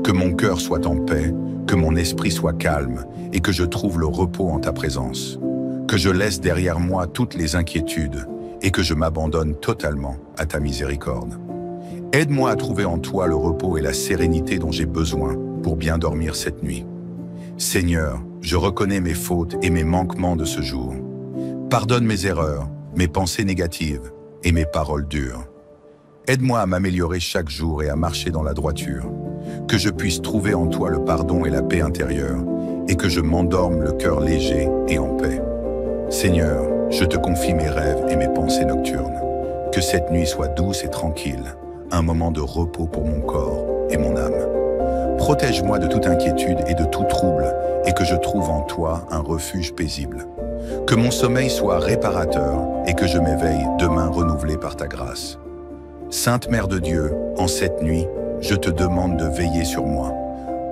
Que mon cœur soit en paix, que mon esprit soit calme et que je trouve le repos en ta présence. Que je laisse derrière moi toutes les inquiétudes et que je m'abandonne totalement à ta miséricorde. Aide-moi à trouver en toi le repos et la sérénité dont j'ai besoin pour bien dormir cette nuit. Seigneur, je reconnais mes fautes et mes manquements de ce jour. Pardonne mes erreurs, mes pensées négatives et mes paroles dures. Aide-moi à m'améliorer chaque jour et à marcher dans la droiture. Que je puisse trouver en toi le pardon et la paix intérieure et que je m'endorme le cœur léger et en paix. Seigneur, je te confie mes rêves et mes pensées nocturnes. Que cette nuit soit douce et tranquille, un moment de repos pour mon corps et mon âme. Protège-moi de toute inquiétude et de tout trouble et que je trouve en toi un refuge paisible. Que mon sommeil soit réparateur et que je m'éveille demain renouvelé par ta grâce. Sainte Mère de Dieu, en cette nuit, je te demande de veiller sur moi.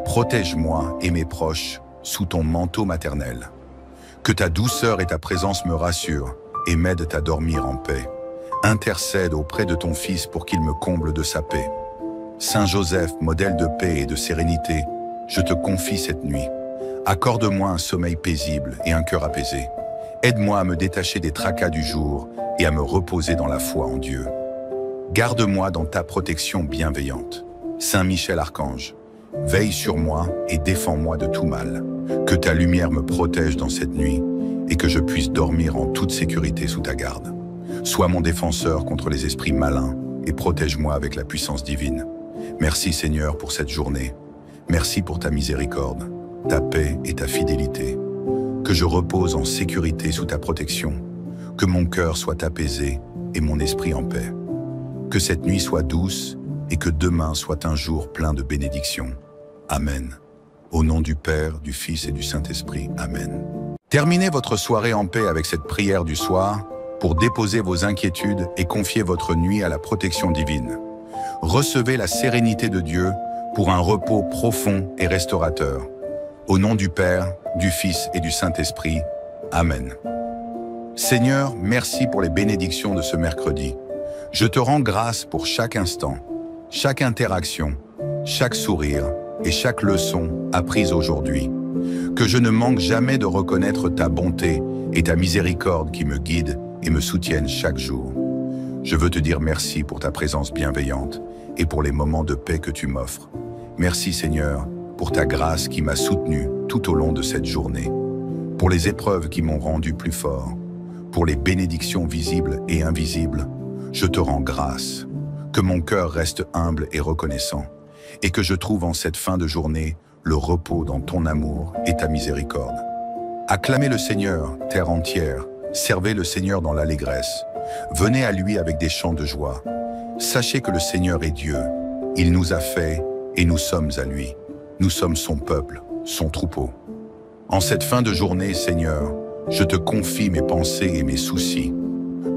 Protège-moi et mes proches sous ton manteau maternel. Que ta douceur et ta présence me rassurent et m'aident à dormir en paix. Intercède auprès de ton Fils pour qu'il me comble de sa paix. Saint Joseph, modèle de paix et de sérénité, je te confie cette nuit. Accorde-moi un sommeil paisible et un cœur apaisé. Aide-moi à me détacher des tracas du jour et à me reposer dans la foi en Dieu. Garde-moi dans ta protection bienveillante. Saint Michel Archange, veille sur moi et défends-moi de tout mal. Que ta lumière me protège dans cette nuit et que je puisse dormir en toute sécurité sous ta garde. Sois mon défenseur contre les esprits malins et protège-moi avec la puissance divine. Merci Seigneur pour cette journée. Merci pour ta miséricorde, ta paix et ta fidélité. Que je repose en sécurité sous ta protection. Que mon cœur soit apaisé et mon esprit en paix. Que cette nuit soit douce et que demain soit un jour plein de bénédictions. Amen. Au nom du Père, du Fils et du Saint-Esprit. Amen. Terminez votre soirée en paix avec cette prière du soir pour déposer vos inquiétudes et confier votre nuit à la protection divine. Recevez la sérénité de Dieu pour un repos profond et restaurateur. Au nom du Père, du Fils et du Saint-Esprit. Amen. Seigneur, merci pour les bénédictions de ce mercredi. Je te rends grâce pour chaque instant, chaque interaction, chaque sourire et chaque leçon apprise aujourd'hui. Que je ne manque jamais de reconnaître ta bonté et ta miséricorde qui me guident et me soutiennent chaque jour. Je veux te dire merci pour ta présence bienveillante et pour les moments de paix que tu m'offres. Merci Seigneur pour ta grâce qui m'a soutenu tout au long de cette journée, pour les épreuves qui m'ont rendu plus fort, pour les bénédictions visibles et invisibles. Je te rends grâce. Que mon cœur reste humble et reconnaissant et que je trouve en cette fin de journée le repos dans ton amour et ta miséricorde. Acclamez le Seigneur, terre entière, servez le Seigneur dans l'allégresse. Venez à lui avec des chants de joie. Sachez que le Seigneur est Dieu. Il nous a fait et nous sommes à lui. Nous sommes son peuple, son troupeau. En cette fin de journée, Seigneur, je te confie mes pensées et mes soucis.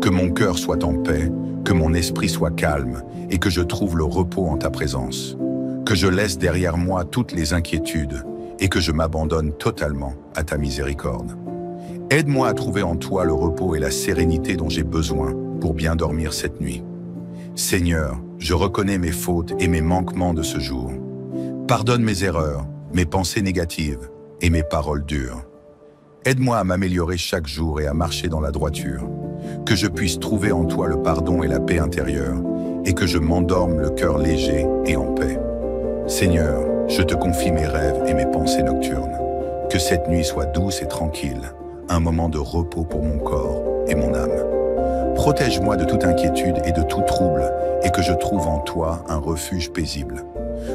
Que mon cœur soit en paix, que mon esprit soit calme et que je trouve le repos en ta présence. Que je laisse derrière moi toutes les inquiétudes et que je m'abandonne totalement à ta miséricorde. Aide-moi à trouver en toi le repos et la sérénité dont j'ai besoin pour bien dormir cette nuit. Seigneur, je reconnais mes fautes et mes manquements de ce jour. Pardonne mes erreurs, mes pensées négatives et mes paroles dures. Aide-moi à m'améliorer chaque jour et à marcher dans la droiture. Que je puisse trouver en toi le pardon et la paix intérieure et que je m'endorme le cœur léger et en paix. Seigneur, je te confie mes rêves et mes pensées nocturnes. Que cette nuit soit douce et tranquille, un moment de repos pour mon corps et mon âme. Protège-moi de toute inquiétude et de tout trouble et que je trouve en toi un refuge paisible.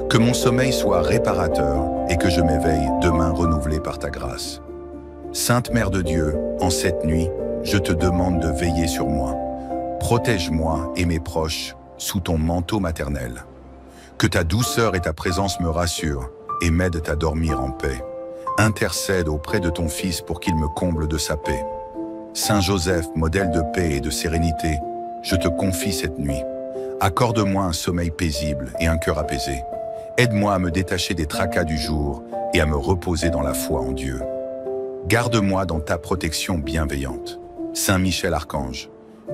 Que mon sommeil soit réparateur et que je m'éveille demain renouvelé par ta grâce. Sainte Mère de Dieu, en cette nuit, je te demande de veiller sur moi. Protège-moi et mes proches sous ton manteau maternel. Que ta douceur et ta présence me rassurent et m'aident à dormir en paix. Intercède auprès de ton Fils pour qu'il me comble de sa paix. Saint Joseph, modèle de paix et de sérénité, je te confie cette nuit. Accorde-moi un sommeil paisible et un cœur apaisé. Aide-moi à me détacher des tracas du jour et à me reposer dans la foi en Dieu. Garde-moi dans ta protection bienveillante. Saint Michel Archange,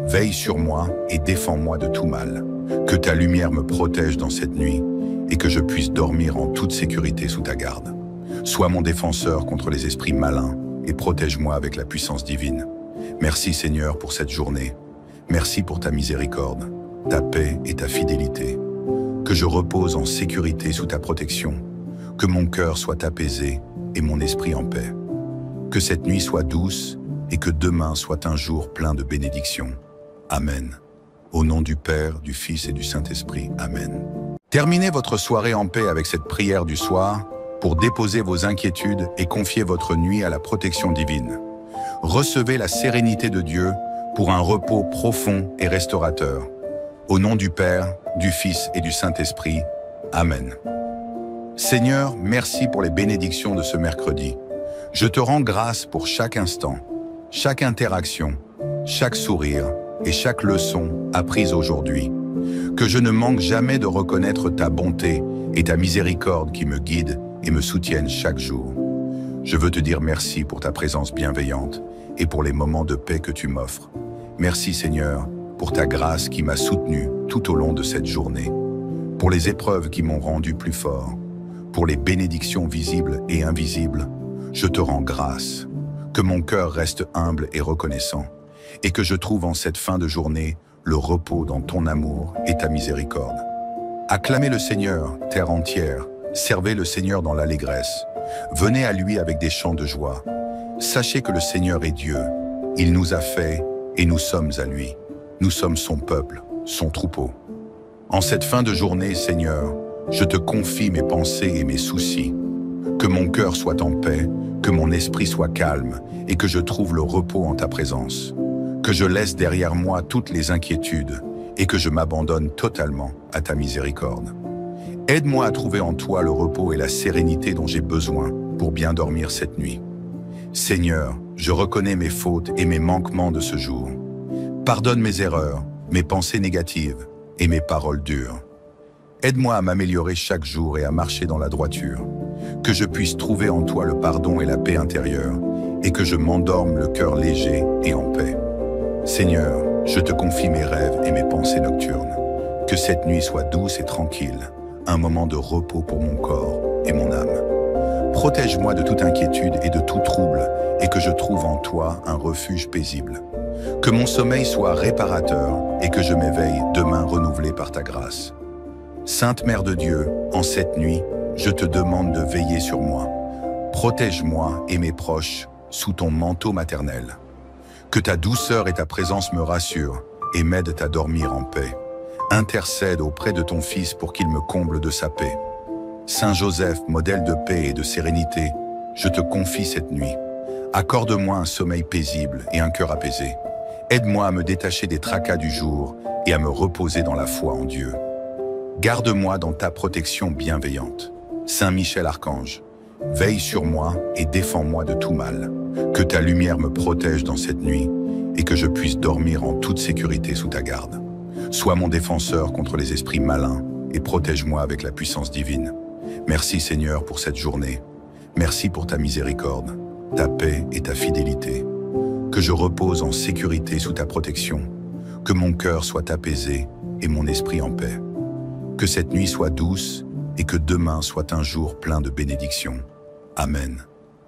veille sur moi et défends-moi de tout mal. Que ta lumière me protège dans cette nuit et que je puisse dormir en toute sécurité sous ta garde. Sois mon défenseur contre les esprits malins et protège-moi avec la puissance divine. Merci Seigneur pour cette journée. Merci pour ta miséricorde, ta paix et ta fidélité. Que je repose en sécurité sous ta protection. Que mon cœur soit apaisé et mon esprit en paix. Que cette nuit soit douce et que demain soit un jour plein de bénédictions. Amen. Au nom du Père, du Fils et du Saint-Esprit. Amen. Terminez votre soirée en paix avec cette prière du soir pour déposer vos inquiétudes et confier votre nuit à la protection divine. Recevez la sérénité de Dieu pour un repos profond et restaurateur. Au nom du Père, du Fils et du Saint-Esprit. Amen. Seigneur, merci pour les bénédictions de ce mercredi. Je te rends grâce pour chaque instant, chaque interaction, chaque sourire et chaque leçon apprise aujourd'hui. Que je ne manque jamais de reconnaître ta bonté et ta miséricorde qui me guident et me soutiennent chaque jour. Je veux te dire merci pour ta présence bienveillante et pour les moments de paix que tu m'offres. Merci Seigneur pour ta grâce qui m'a soutenu tout au long de cette journée, pour les épreuves qui m'ont rendu plus fort, pour les bénédictions visibles et invisibles. Je te rends grâce. Que mon cœur reste humble et reconnaissant, et que je trouve en cette fin de journée le repos dans ton amour et ta miséricorde. Acclamez le Seigneur, terre entière, servez le Seigneur dans l'allégresse. Venez à lui avec des chants de joie. Sachez que le Seigneur est Dieu. Il nous a fait et nous sommes à lui. Nous sommes son peuple, son troupeau. En cette fin de journée, Seigneur, je te confie mes pensées et mes soucis. Que mon cœur soit en paix, que mon esprit soit calme et que je trouve le repos en ta présence. Que je laisse derrière moi toutes les inquiétudes et que je m'abandonne totalement à ta miséricorde. Aide-moi à trouver en toi le repos et la sérénité dont j'ai besoin pour bien dormir cette nuit. Seigneur, je reconnais mes fautes et mes manquements de ce jour. Pardonne mes erreurs, mes pensées négatives et mes paroles dures. Aide-moi à m'améliorer chaque jour et à marcher dans la droiture. Que je puisse trouver en toi le pardon et la paix intérieure, et que je m'endorme le cœur léger et en paix. Seigneur, je te confie mes rêves et mes pensées nocturnes. Que cette nuit soit douce et tranquille, un moment de repos pour mon corps et mon âme. Protège-moi de toute inquiétude et de tout trouble, et que je trouve en toi un refuge paisible. Que mon sommeil soit réparateur, et que je m'éveille demain renouvelé par ta grâce. Sainte Mère de Dieu, en cette nuit, je te demande de veiller sur moi. Protège-moi et mes proches sous ton manteau maternel. Que ta douceur et ta présence me rassurent et m'aident à dormir en paix. Intercède auprès de ton Fils pour qu'il me comble de sa paix. Saint Joseph, modèle de paix et de sérénité, je te confie cette nuit. Accorde-moi un sommeil paisible et un cœur apaisé. Aide-moi à me détacher des tracas du jour et à me reposer dans la foi en Dieu. Garde-moi dans ta protection bienveillante. Saint Michel Archange, veille sur moi et défends-moi de tout mal. Que ta lumière me protège dans cette nuit et que je puisse dormir en toute sécurité sous ta garde. Sois mon défenseur contre les esprits malins et protège-moi avec la puissance divine. Merci Seigneur pour cette journée. Merci pour ta miséricorde, ta paix et ta fidélité. Que je repose en sécurité sous ta protection. Que mon cœur soit apaisé et mon esprit en paix. Que cette nuit soit douce et que demain soit un jour plein de bénédictions. Amen.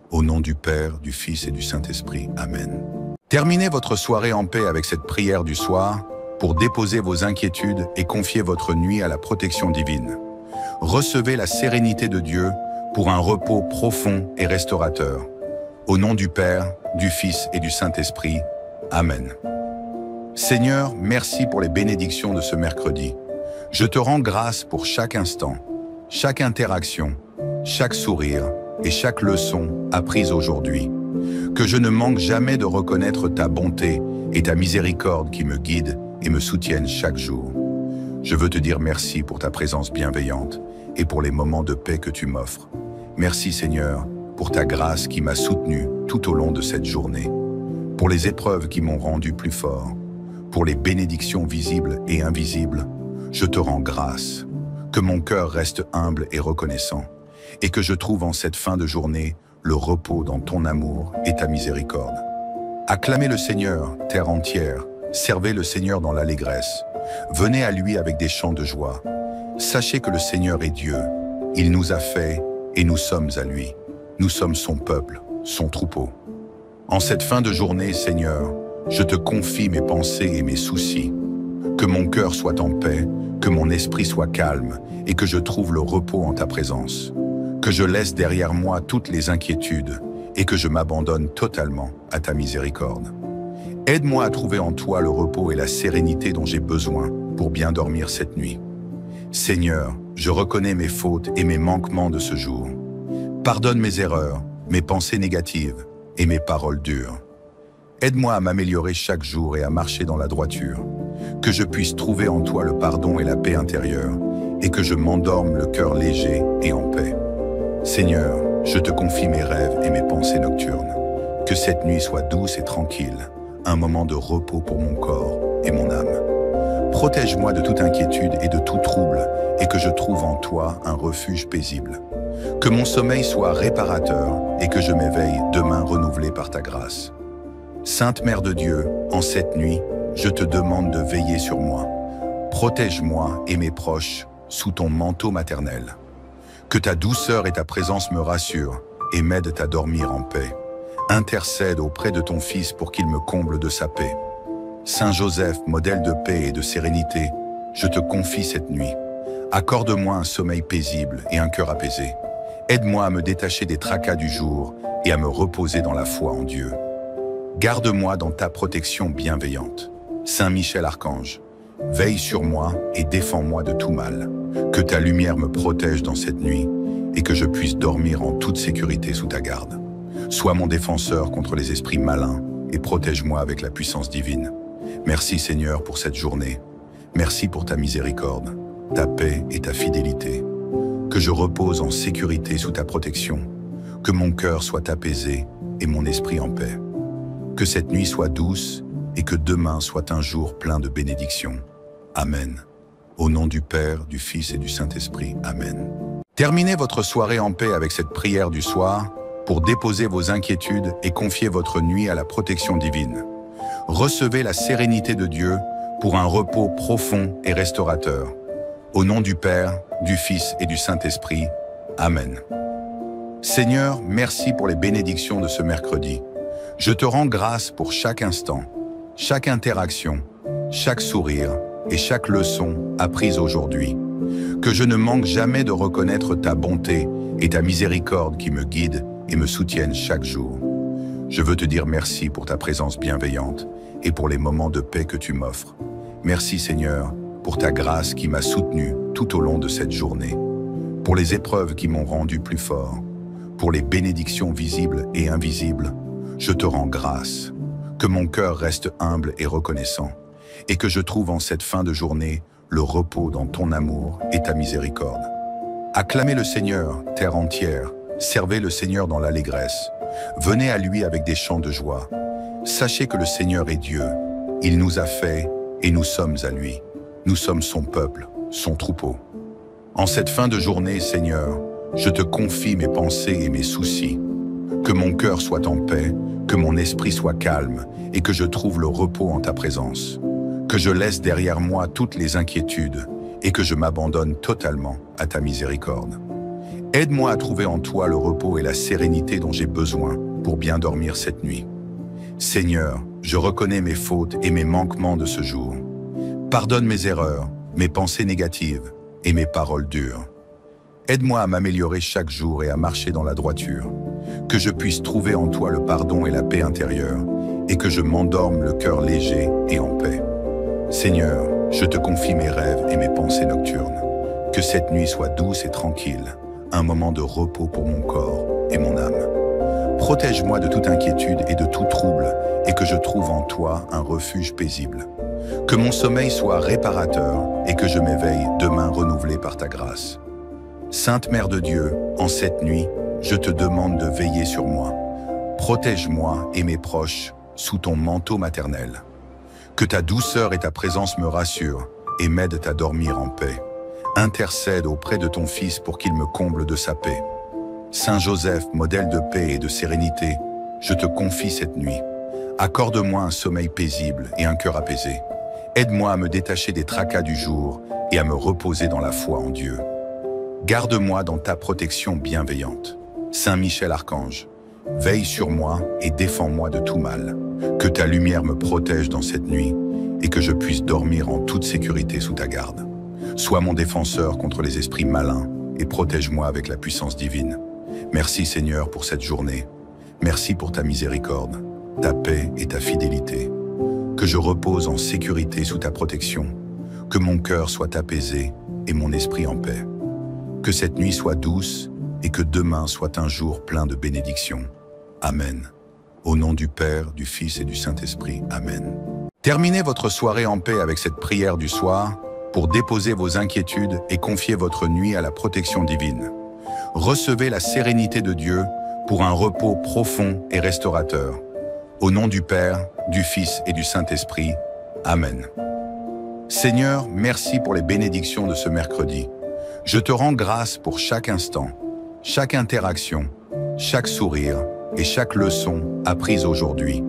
Au nom du Père, du Fils et du Saint-Esprit. Amen. Terminez votre soirée en paix avec cette prière du soir pour déposer vos inquiétudes et confier votre nuit à la protection divine. Recevez la sérénité de Dieu pour un repos profond et restaurateur. Au nom du Père, du Fils et du Saint-Esprit. Amen. Seigneur, merci pour les bénédictions de ce mercredi. Je te rends grâce pour chaque instant, chaque interaction, chaque sourire et chaque leçon apprise aujourd'hui. Que je ne manque jamais de reconnaître ta bonté et ta miséricorde qui me guident et me soutiennent chaque jour. Je veux te dire merci pour ta présence bienveillante et pour les moments de paix que tu m'offres. Merci Seigneur pour ta grâce qui m'a soutenu tout au long de cette journée, pour les épreuves qui m'ont rendu plus fort, pour les bénédictions visibles et invisibles. Je te rends grâce. Que mon cœur reste humble et reconnaissant, et que je trouve en cette fin de journée le repos dans ton amour et ta miséricorde. Acclamez le Seigneur, terre entière, servez le Seigneur dans l'allégresse. Venez à lui avec des chants de joie. Sachez que le Seigneur est Dieu. Il nous a fait et nous sommes à lui. Nous sommes son peuple, son troupeau. En cette fin de journée, Seigneur, je te confie mes pensées et mes soucis. Que mon cœur soit en paix, que mon esprit soit calme et que je trouve le repos en ta présence. Que je laisse derrière moi toutes les inquiétudes et que je m'abandonne totalement à ta miséricorde. Aide-moi à trouver en toi le repos et la sérénité dont j'ai besoin pour bien dormir cette nuit. Seigneur, je reconnais mes fautes et mes manquements de ce jour. Pardonne mes erreurs, mes pensées négatives et mes paroles dures. Aide-moi à m'améliorer chaque jour et à marcher dans la droiture. Que je puisse trouver en toi le pardon et la paix intérieure et que je m'endorme le cœur léger et en paix. Seigneur, je te confie mes rêves et mes pensées nocturnes. Que cette nuit soit douce et tranquille, un moment de repos pour mon corps et mon âme. Protège-moi de toute inquiétude et de tout trouble et que je trouve en toi un refuge paisible. Que mon sommeil soit réparateur et que je m'éveille demain renouvelé par ta grâce. Sainte Mère de Dieu, en cette nuit, je te demande de veiller sur moi. Protège-moi et mes proches sous ton manteau maternel. Que ta douceur et ta présence me rassurent et m'aident à dormir en paix. Intercède auprès de ton Fils pour qu'il me comble de sa paix. Saint Joseph, modèle de paix et de sérénité, je te confie cette nuit. Accorde-moi un sommeil paisible et un cœur apaisé. Aide-moi à me détacher des tracas du jour et à me reposer dans la foi en Dieu. Garde-moi dans ta protection bienveillante. Saint Michel Archange, veille sur moi et défends-moi de tout mal. Que ta lumière me protège dans cette nuit et que je puisse dormir en toute sécurité sous ta garde. Sois mon défenseur contre les esprits malins et protège-moi avec la puissance divine. Merci Seigneur pour cette journée. Merci pour ta miséricorde, ta paix et ta fidélité. Que je repose en sécurité sous ta protection. Que mon cœur soit apaisé et mon esprit en paix. Que cette nuit soit douce et que demain soit un jour plein de bénédictions. Amen. Au nom du Père, du Fils et du Saint-Esprit. Amen. Terminez votre soirée en paix avec cette prière du soir pour déposer vos inquiétudes et confier votre nuit à la protection divine. Recevez la sérénité de Dieu pour un repos profond et restaurateur. Au nom du Père, du Fils et du Saint-Esprit. Amen. Seigneur, merci pour les bénédictions de ce mercredi. Je te rends grâce pour chaque instant, chaque interaction, chaque sourire et chaque leçon apprise aujourd'hui. Que je ne manque jamais de reconnaître ta bonté et ta miséricorde qui me guident et me soutiennent chaque jour. Je veux te dire merci pour ta présence bienveillante et pour les moments de paix que tu m'offres. Merci Seigneur pour ta grâce qui m'a soutenu tout au long de cette journée, pour les épreuves qui m'ont rendu plus fort, pour les bénédictions visibles et invisibles. je te rends grâce. Que mon cœur reste humble et reconnaissant, et que je trouve en cette fin de journée le repos dans ton amour et ta miséricorde. Acclamez le Seigneur, terre entière, servez le Seigneur dans l'allégresse. Venez à lui avec des chants de joie. Sachez que le Seigneur est Dieu. Il nous a fait et nous sommes à lui. Nous sommes son peuple, son troupeau. En cette fin de journée, Seigneur, je te confie mes pensées et mes soucis. Que mon cœur soit en paix, que mon esprit soit calme et que je trouve le repos en ta présence. Que je laisse derrière moi toutes les inquiétudes et que je m'abandonne totalement à ta miséricorde. Aide-moi à trouver en toi le repos et la sérénité dont j'ai besoin pour bien dormir cette nuit. Seigneur, je reconnais mes fautes et mes manquements de ce jour. Pardonne mes erreurs, mes pensées négatives et mes paroles dures. Aide-moi à m'améliorer chaque jour et à marcher dans la droiture. Que je puisse trouver en toi le pardon et la paix intérieure et que je m'endorme le cœur léger et en paix. Seigneur, je te confie mes rêves et mes pensées nocturnes. Que cette nuit soit douce et tranquille, un moment de repos pour mon corps et mon âme. Protège-moi de toute inquiétude et de tout trouble et que je trouve en toi un refuge paisible. Que mon sommeil soit réparateur et que je m'éveille demain renouvelé par ta grâce. Sainte Mère de Dieu, en cette nuit, je te demande de veiller sur moi. Protège-moi et mes proches sous ton manteau maternel. Que ta douceur et ta présence me rassurent et m'aident à dormir en paix. Intercède auprès de ton Fils pour qu'il me comble de sa paix. Saint Joseph, modèle de paix et de sérénité, je te confie cette nuit. Accorde-moi un sommeil paisible et un cœur apaisé. Aide-moi à me détacher des tracas du jour et à me reposer dans la foi en Dieu. Garde-moi dans ta protection bienveillante. Saint Michel Archange, veille sur moi et défends-moi de tout mal. Que ta lumière me protège dans cette nuit et que je puisse dormir en toute sécurité sous ta garde. Sois mon défenseur contre les esprits malins et protège-moi avec la puissance divine. Merci Seigneur pour cette journée. Merci pour ta miséricorde, ta paix et ta fidélité. Que je repose en sécurité sous ta protection. Que mon cœur soit apaisé et mon esprit en paix. Que cette nuit soit douce et que demain soit un jour plein de bénédictions. Amen. Au nom du Père, du Fils et du Saint-Esprit. Amen. Terminez votre soirée en paix avec cette prière du soir pour déposer vos inquiétudes et confier votre nuit à la protection divine. Recevez la sérénité de Dieu pour un repos profond et restaurateur. Au nom du Père, du Fils et du Saint-Esprit. Amen. Seigneur, merci pour les bénédictions de ce mercredi. Je te rends grâce pour chaque instant, chaque interaction, chaque sourire et chaque leçon apprise aujourd'hui.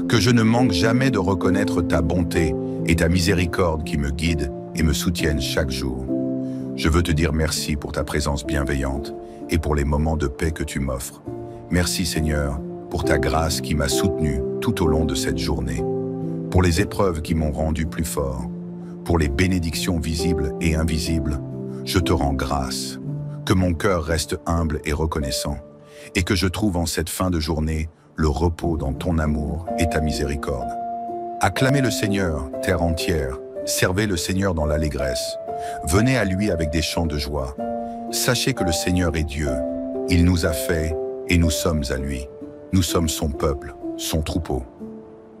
Que je ne manque jamais de reconnaître ta bonté et ta miséricorde qui me guident et me soutiennent chaque jour. Je veux te dire merci pour ta présence bienveillante et pour les moments de paix que tu m'offres. Merci Seigneur pour ta grâce qui m'a soutenu tout au long de cette journée, pour les épreuves qui m'ont rendu plus fort, pour les bénédictions visibles et invisibles. Je te rends grâce. Que mon cœur reste humble et reconnaissant, et que je trouve en cette fin de journée le repos dans ton amour et ta miséricorde. Acclamez le Seigneur, terre entière, servez le Seigneur dans l'allégresse. Venez à lui avec des chants de joie. Sachez que le Seigneur est Dieu. Il nous a fait et nous sommes à lui. Nous sommes son peuple, son troupeau.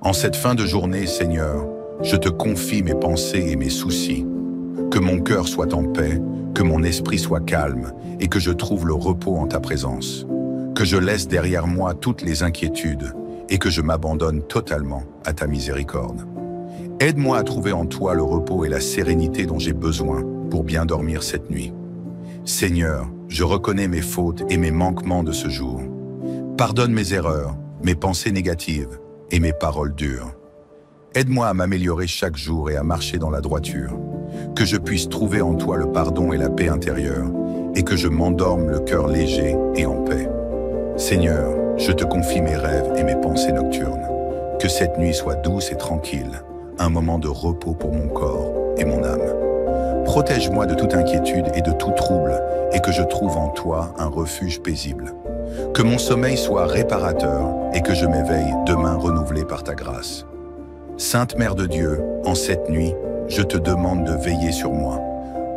En cette fin de journée, Seigneur, je te confie mes pensées et mes soucis. Que mon cœur soit en paix, que mon esprit soit calme et que je trouve le repos en ta présence. Que je laisse derrière moi toutes les inquiétudes et que je m'abandonne totalement à ta miséricorde. Aide-moi à trouver en toi le repos et la sérénité dont j'ai besoin pour bien dormir cette nuit. Seigneur, je reconnais mes fautes et mes manquements de ce jour. Pardonne mes erreurs, mes pensées négatives et mes paroles dures. Aide-moi à m'améliorer chaque jour et à marcher dans la droiture. Que je puisse trouver en toi le pardon et la paix intérieure et que je m'endorme le cœur léger et en paix. Seigneur, je te confie mes rêves et mes pensées nocturnes. Que cette nuit soit douce et tranquille, un moment de repos pour mon corps et mon âme. Protège-moi de toute inquiétude et de tout trouble et que je trouve en toi un refuge paisible. Que mon sommeil soit réparateur et que je m'éveille demain renouvelé par ta grâce. Sainte Mère de Dieu, en cette nuit, je te demande de veiller sur moi.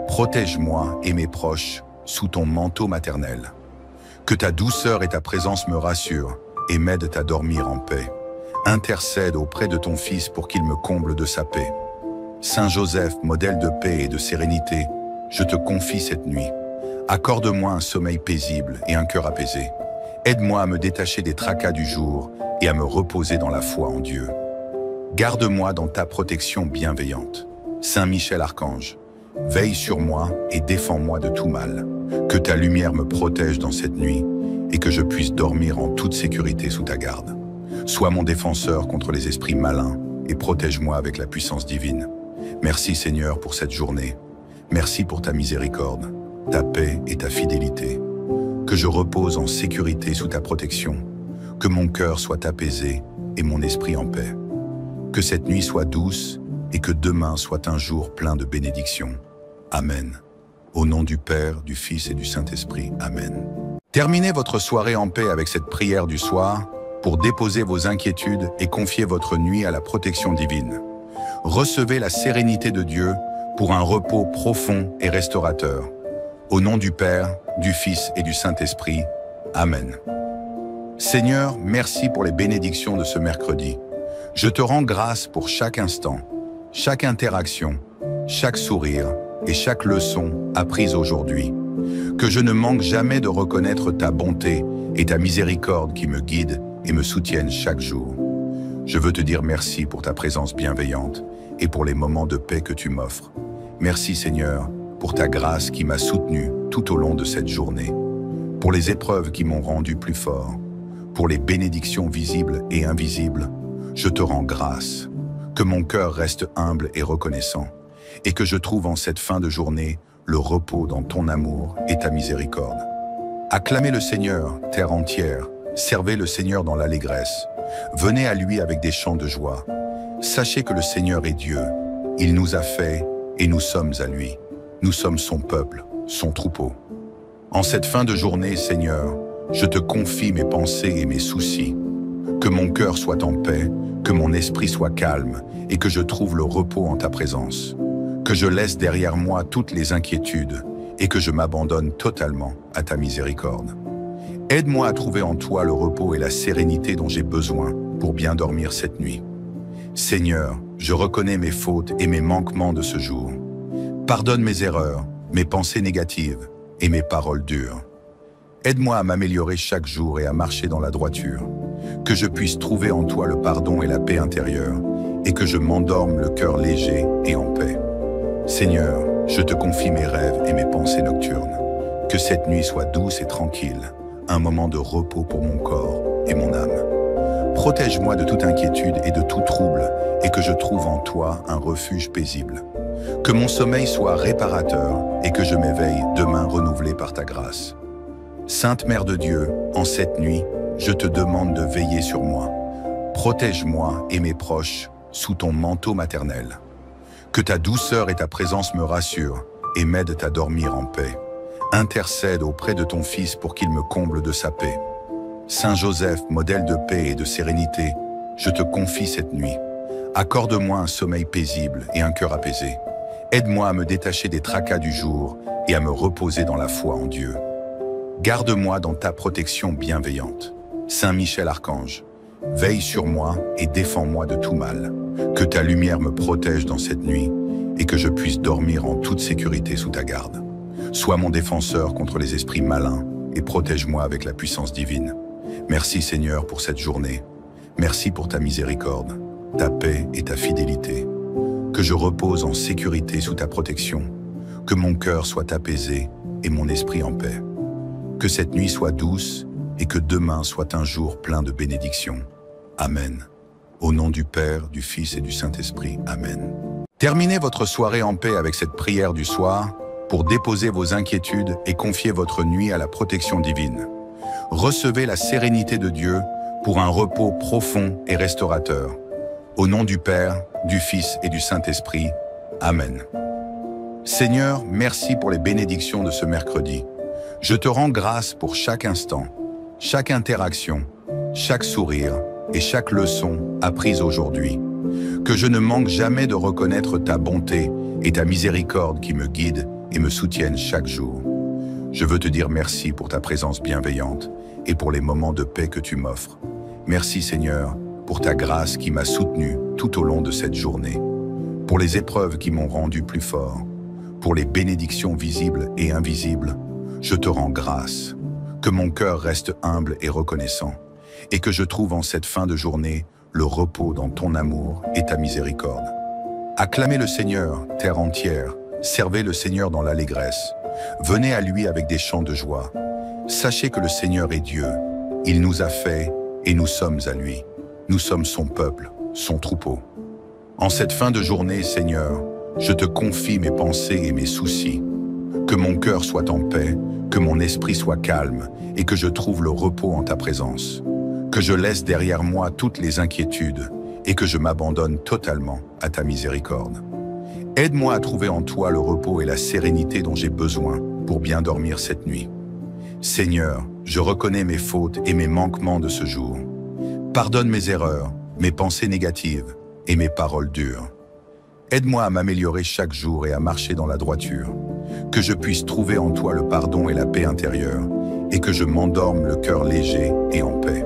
Protège-moi et mes proches sous ton manteau maternel. Que ta douceur et ta présence me rassurent et m'aide à dormir en paix. Intercède auprès de ton Fils pour qu'il me comble de sa paix. Saint Joseph, modèle de paix et de sérénité, je te confie cette nuit. Accorde-moi un sommeil paisible et un cœur apaisé. Aide-moi à me détacher des tracas du jour et à me reposer dans la foi en Dieu. Garde-moi dans ta protection bienveillante. Saint Michel Archange, veille sur moi et défends-moi de tout mal. Que ta lumière me protège dans cette nuit et que je puisse dormir en toute sécurité sous ta garde. Sois mon défenseur contre les esprits malins et protège-moi avec la puissance divine. Merci Seigneur pour cette journée. Merci pour ta miséricorde, ta paix et ta fidélité. Que je repose en sécurité sous ta protection. Que mon cœur soit apaisé et mon esprit en paix. Que cette nuit soit douce et que demain soit un jour plein de bénédictions. Amen. Au nom du Père, du Fils et du Saint-Esprit. Amen. Terminez votre soirée en paix avec cette prière du soir pour déposer vos inquiétudes et confier votre nuit à la protection divine. Recevez la sérénité de Dieu pour un repos profond et restaurateur. Au nom du Père, du Fils et du Saint-Esprit. Amen. Seigneur, merci pour les bénédictions de ce mercredi. Je te rends grâce pour chaque instant, chaque interaction, chaque sourire et chaque leçon apprise aujourd'hui. Que je ne manque jamais de reconnaître ta bonté et ta miséricorde qui me guident et me soutiennent chaque jour. Je veux te dire merci pour ta présence bienveillante et pour les moments de paix que tu m'offres. Merci Seigneur pour ta grâce qui m'a soutenu tout au long de cette journée, pour les épreuves qui m'ont rendu plus fort, pour les bénédictions visibles et invisibles. Je te rends grâce, que mon cœur reste humble et reconnaissant, et que je trouve en cette fin de journée le repos dans ton amour et ta miséricorde. Acclamez le Seigneur, terre entière, servez le Seigneur dans l'allégresse, venez à lui avec des chants de joie. Sachez que le Seigneur est Dieu, il nous a fait et nous sommes à lui. Nous sommes son peuple, son troupeau. En cette fin de journée, Seigneur, je te confie mes pensées et mes soucis. Que mon cœur soit en paix, que mon esprit soit calme et que je trouve le repos en ta présence. Que je laisse derrière moi toutes les inquiétudes et que je m'abandonne totalement à ta miséricorde. Aide-moi à trouver en toi le repos et la sérénité dont j'ai besoin pour bien dormir cette nuit. Seigneur, je reconnais mes fautes et mes manquements de ce jour. Pardonne mes erreurs, mes pensées négatives et mes paroles dures. Aide-moi à m'améliorer chaque jour et à marcher dans la droiture. Que je puisse trouver en toi le pardon et la paix intérieure et que je m'endorme le cœur léger et en paix. Seigneur, je te confie mes rêves et mes pensées nocturnes. Que cette nuit soit douce et tranquille, un moment de repos pour mon corps et mon âme. Protège-moi de toute inquiétude et de tout trouble et que je trouve en toi un refuge paisible. Que mon sommeil soit réparateur et que je m'éveille demain renouvelé par ta grâce. Sainte Mère de Dieu, en cette nuit, je te demande de veiller sur moi. Protège-moi et mes proches sous ton manteau maternel. Que ta douceur et ta présence me rassurent et m'aident à dormir en paix. Intercède auprès de ton Fils pour qu'il me comble de sa paix. Saint Joseph, modèle de paix et de sérénité, je te confie cette nuit. Accorde-moi un sommeil paisible et un cœur apaisé. Aide-moi à me détacher des tracas du jour et à me reposer dans la foi en Dieu. Garde-moi dans ta protection bienveillante. Saint Michel Archange, veille sur moi et défends-moi de tout mal. Que ta lumière me protège dans cette nuit et que je puisse dormir en toute sécurité sous ta garde. Sois mon défenseur contre les esprits malins et protège-moi avec la puissance divine. Merci Seigneur pour cette journée. Merci pour ta miséricorde, ta paix et ta fidélité. Que je repose en sécurité sous ta protection. Que mon cœur soit apaisé et mon esprit en paix. Que cette nuit soit douce et que demain soit un jour plein de bénédictions. Amen. Au nom du Père, du Fils et du Saint-Esprit. Amen. Terminez votre soirée en paix avec cette prière du soir pour déposer vos inquiétudes et confier votre nuit à la protection divine. Recevez la sérénité de Dieu pour un repos profond et restaurateur. Au nom du Père, du Fils et du Saint-Esprit. Amen. Seigneur, merci pour les bénédictions de ce mercredi. Je te rends grâce pour chaque instant, chaque interaction, chaque sourire et chaque leçon apprise aujourd'hui. Que je ne manque jamais de reconnaître ta bonté et ta miséricorde qui me guident et me soutiennent chaque jour. Je veux te dire merci pour ta présence bienveillante et pour les moments de paix que tu m'offres. Merci Seigneur pour ta grâce qui m'a soutenu tout au long de cette journée, pour les épreuves qui m'ont rendu plus fort, pour les bénédictions visibles et invisibles. Je te rends grâce. Que mon cœur reste humble et reconnaissant, et que je trouve en cette fin de journée le repos dans ton amour et ta miséricorde. Acclamez le Seigneur, terre entière, servez le Seigneur dans l'allégresse. Venez à lui avec des chants de joie. Sachez que le Seigneur est Dieu. Il nous a fait et nous sommes à lui. Nous sommes son peuple, son troupeau. En cette fin de journée, Seigneur, je te confie mes pensées et mes soucis. Que mon cœur soit en paix, que mon esprit soit calme et que je trouve le repos en ta présence. Que je laisse derrière moi toutes les inquiétudes et que je m'abandonne totalement à ta miséricorde. Aide-moi à trouver en toi le repos et la sérénité dont j'ai besoin pour bien dormir cette nuit. Seigneur, je reconnais mes fautes et mes manquements de ce jour. Pardonne mes erreurs, mes pensées négatives et mes paroles dures. Aide-moi à m'améliorer chaque jour et à marcher dans la droiture. Que je puisse trouver en toi le pardon et la paix intérieure et que je m'endorme le cœur léger et en paix.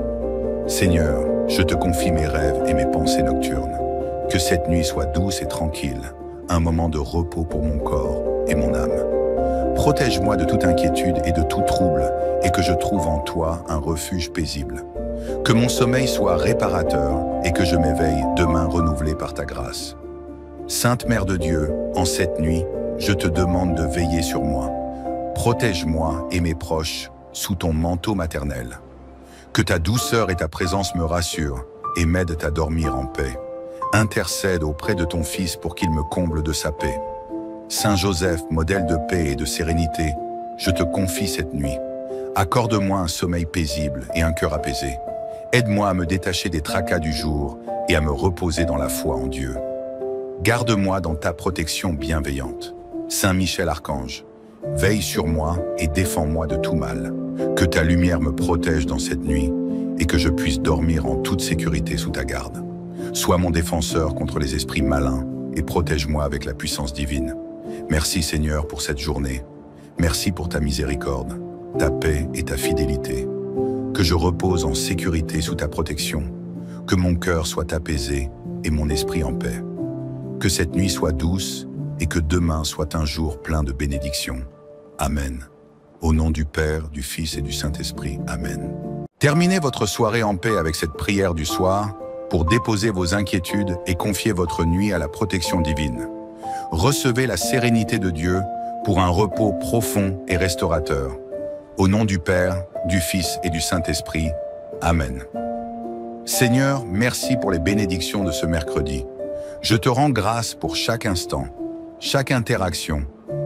Seigneur, je te confie mes rêves et mes pensées nocturnes. Que cette nuit soit douce et tranquille, un moment de repos pour mon corps et mon âme. Protège-moi de toute inquiétude et de tout trouble et que je trouve en toi un refuge paisible. Que mon sommeil soit réparateur et que je m'éveille demain renouvelé par ta grâce. Sainte Mère de Dieu, en cette nuit, je te demande de veiller sur moi. Protège-moi et mes proches sous ton manteau maternel. Que ta douceur et ta présence me rassurent et m'aident à dormir en paix. Intercède auprès de ton Fils pour qu'il me comble de sa paix. Saint Joseph, modèle de paix et de sérénité, je te confie cette nuit. Accorde-moi un sommeil paisible et un cœur apaisé. Aide-moi à me détacher des tracas du jour et à me reposer dans la foi en Dieu. Garde-moi dans ta protection bienveillante. Saint Michel Archange, veille sur moi et défends-moi de tout mal. Que ta lumière me protège dans cette nuit et que je puisse dormir en toute sécurité sous ta garde. Sois mon défenseur contre les esprits malins et protège-moi avec la puissance divine. Merci Seigneur pour cette journée. Merci pour ta miséricorde, ta paix et ta fidélité. Que je repose en sécurité sous ta protection. Que mon cœur soit apaisé et mon esprit en paix. Que cette nuit soit douce et que demain soit un jour plein de bénédictions. Amen. Au nom du Père, du Fils et du Saint-Esprit. Amen. Terminez votre soirée en paix avec cette prière du soir pour déposer vos inquiétudes et confier votre nuit à la protection divine. Recevez la sérénité de Dieu pour un repos profond et restaurateur. Au nom du Père, du Fils et du Saint-Esprit. Amen. Seigneur, merci pour les bénédictions de ce mercredi. Je te rends grâce pour chaque instant, chaque interaction,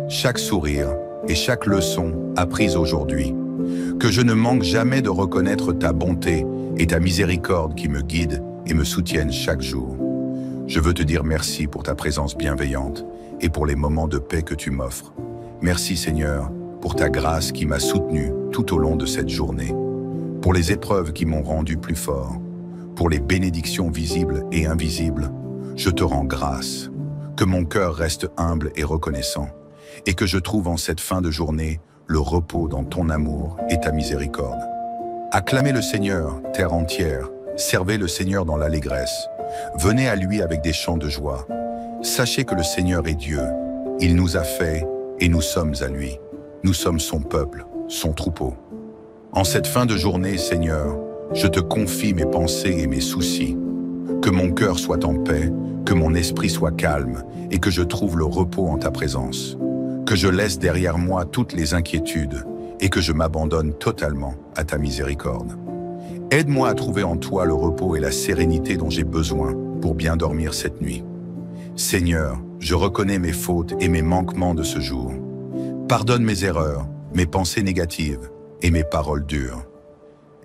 chaque sourire et chaque leçon apprise aujourd'hui. Que je ne manque jamais de reconnaître ta bonté et ta miséricorde qui me guident et me soutiennent chaque jour. Je veux te dire merci pour ta présence bienveillante et pour les moments de paix que tu m'offres. Merci Seigneur pour ta grâce qui m'a soutenu tout au long de cette journée, pour les épreuves qui m'ont rendu plus fort, pour les bénédictions visibles et invisibles. Je te rends grâce. Que mon cœur reste humble et reconnaissant et que je trouve en cette fin de journée le repos dans ton amour et ta miséricorde. Acclamez le Seigneur, terre entière, servez le Seigneur dans l'allégresse. Venez à lui avec des chants de joie. Sachez que le Seigneur est Dieu. Il nous a fait et nous sommes à lui. Nous sommes son peuple, son troupeau. En cette fin de journée, Seigneur, je te confie mes pensées et mes soucis. Que mon cœur soit en paix, que mon esprit soit calme et que je trouve le repos en ta présence. Que je laisse derrière moi toutes les inquiétudes et que je m'abandonne totalement à ta miséricorde. Aide-moi à trouver en toi le repos et la sérénité dont j'ai besoin pour bien dormir cette nuit. Seigneur, je reconnais mes fautes et mes manquements de ce jour. Pardonne mes erreurs, mes pensées négatives et mes paroles dures.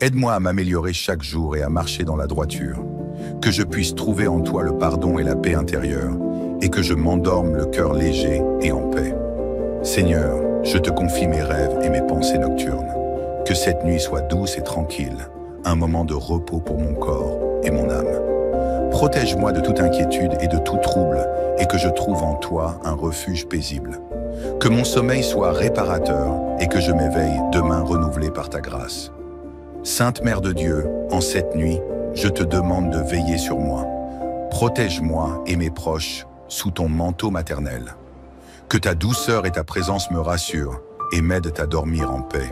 Aide-moi à m'améliorer chaque jour et à marcher dans la droiture. Que je puisse trouver en toi le pardon et la paix intérieure et que je m'endorme le cœur léger et en paix. Seigneur, je te confie mes rêves et mes pensées nocturnes. Que cette nuit soit douce et tranquille, un moment de repos pour mon corps et mon âme. Protège-moi de toute inquiétude et de tout trouble et que je trouve en toi un refuge paisible. Que mon sommeil soit réparateur et que je m'éveille demain renouvelé par ta grâce. Sainte Mère de Dieu, en cette nuit, je te demande de veiller sur moi. Protège-moi et mes proches sous ton manteau maternel. Que ta douceur et ta présence me rassurent et m'aident à dormir en paix.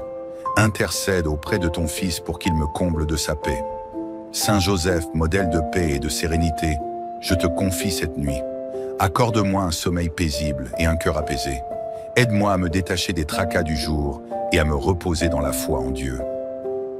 Intercède auprès de ton Fils pour qu'il me comble de sa paix. Saint Joseph, modèle de paix et de sérénité, je te confie cette nuit. Accorde-moi un sommeil paisible et un cœur apaisé. Aide-moi à me détacher des tracas du jour et à me reposer dans la foi en Dieu.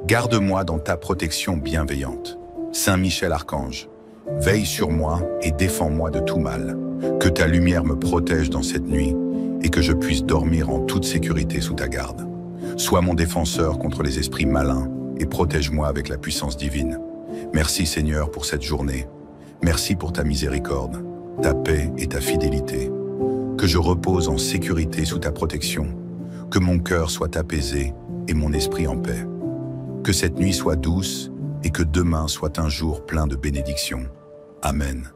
Garde-moi dans ta protection bienveillante. Saint Michel Archange, veille sur moi et défends-moi de tout mal. Que ta lumière me protège dans cette nuit et que je puisse dormir en toute sécurité sous ta garde. Sois mon défenseur contre les esprits malins et protège-moi avec la puissance divine. Merci Seigneur pour cette journée. Merci pour ta miséricorde, ta paix et ta fidélité. Que je repose en sécurité sous ta protection. Que mon cœur soit apaisé et mon esprit en paix. Que cette nuit soit douce et que demain soit un jour plein de bénédictions. Amen.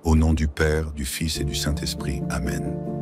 Au nom du Père, du Fils et du Saint-Esprit. Amen.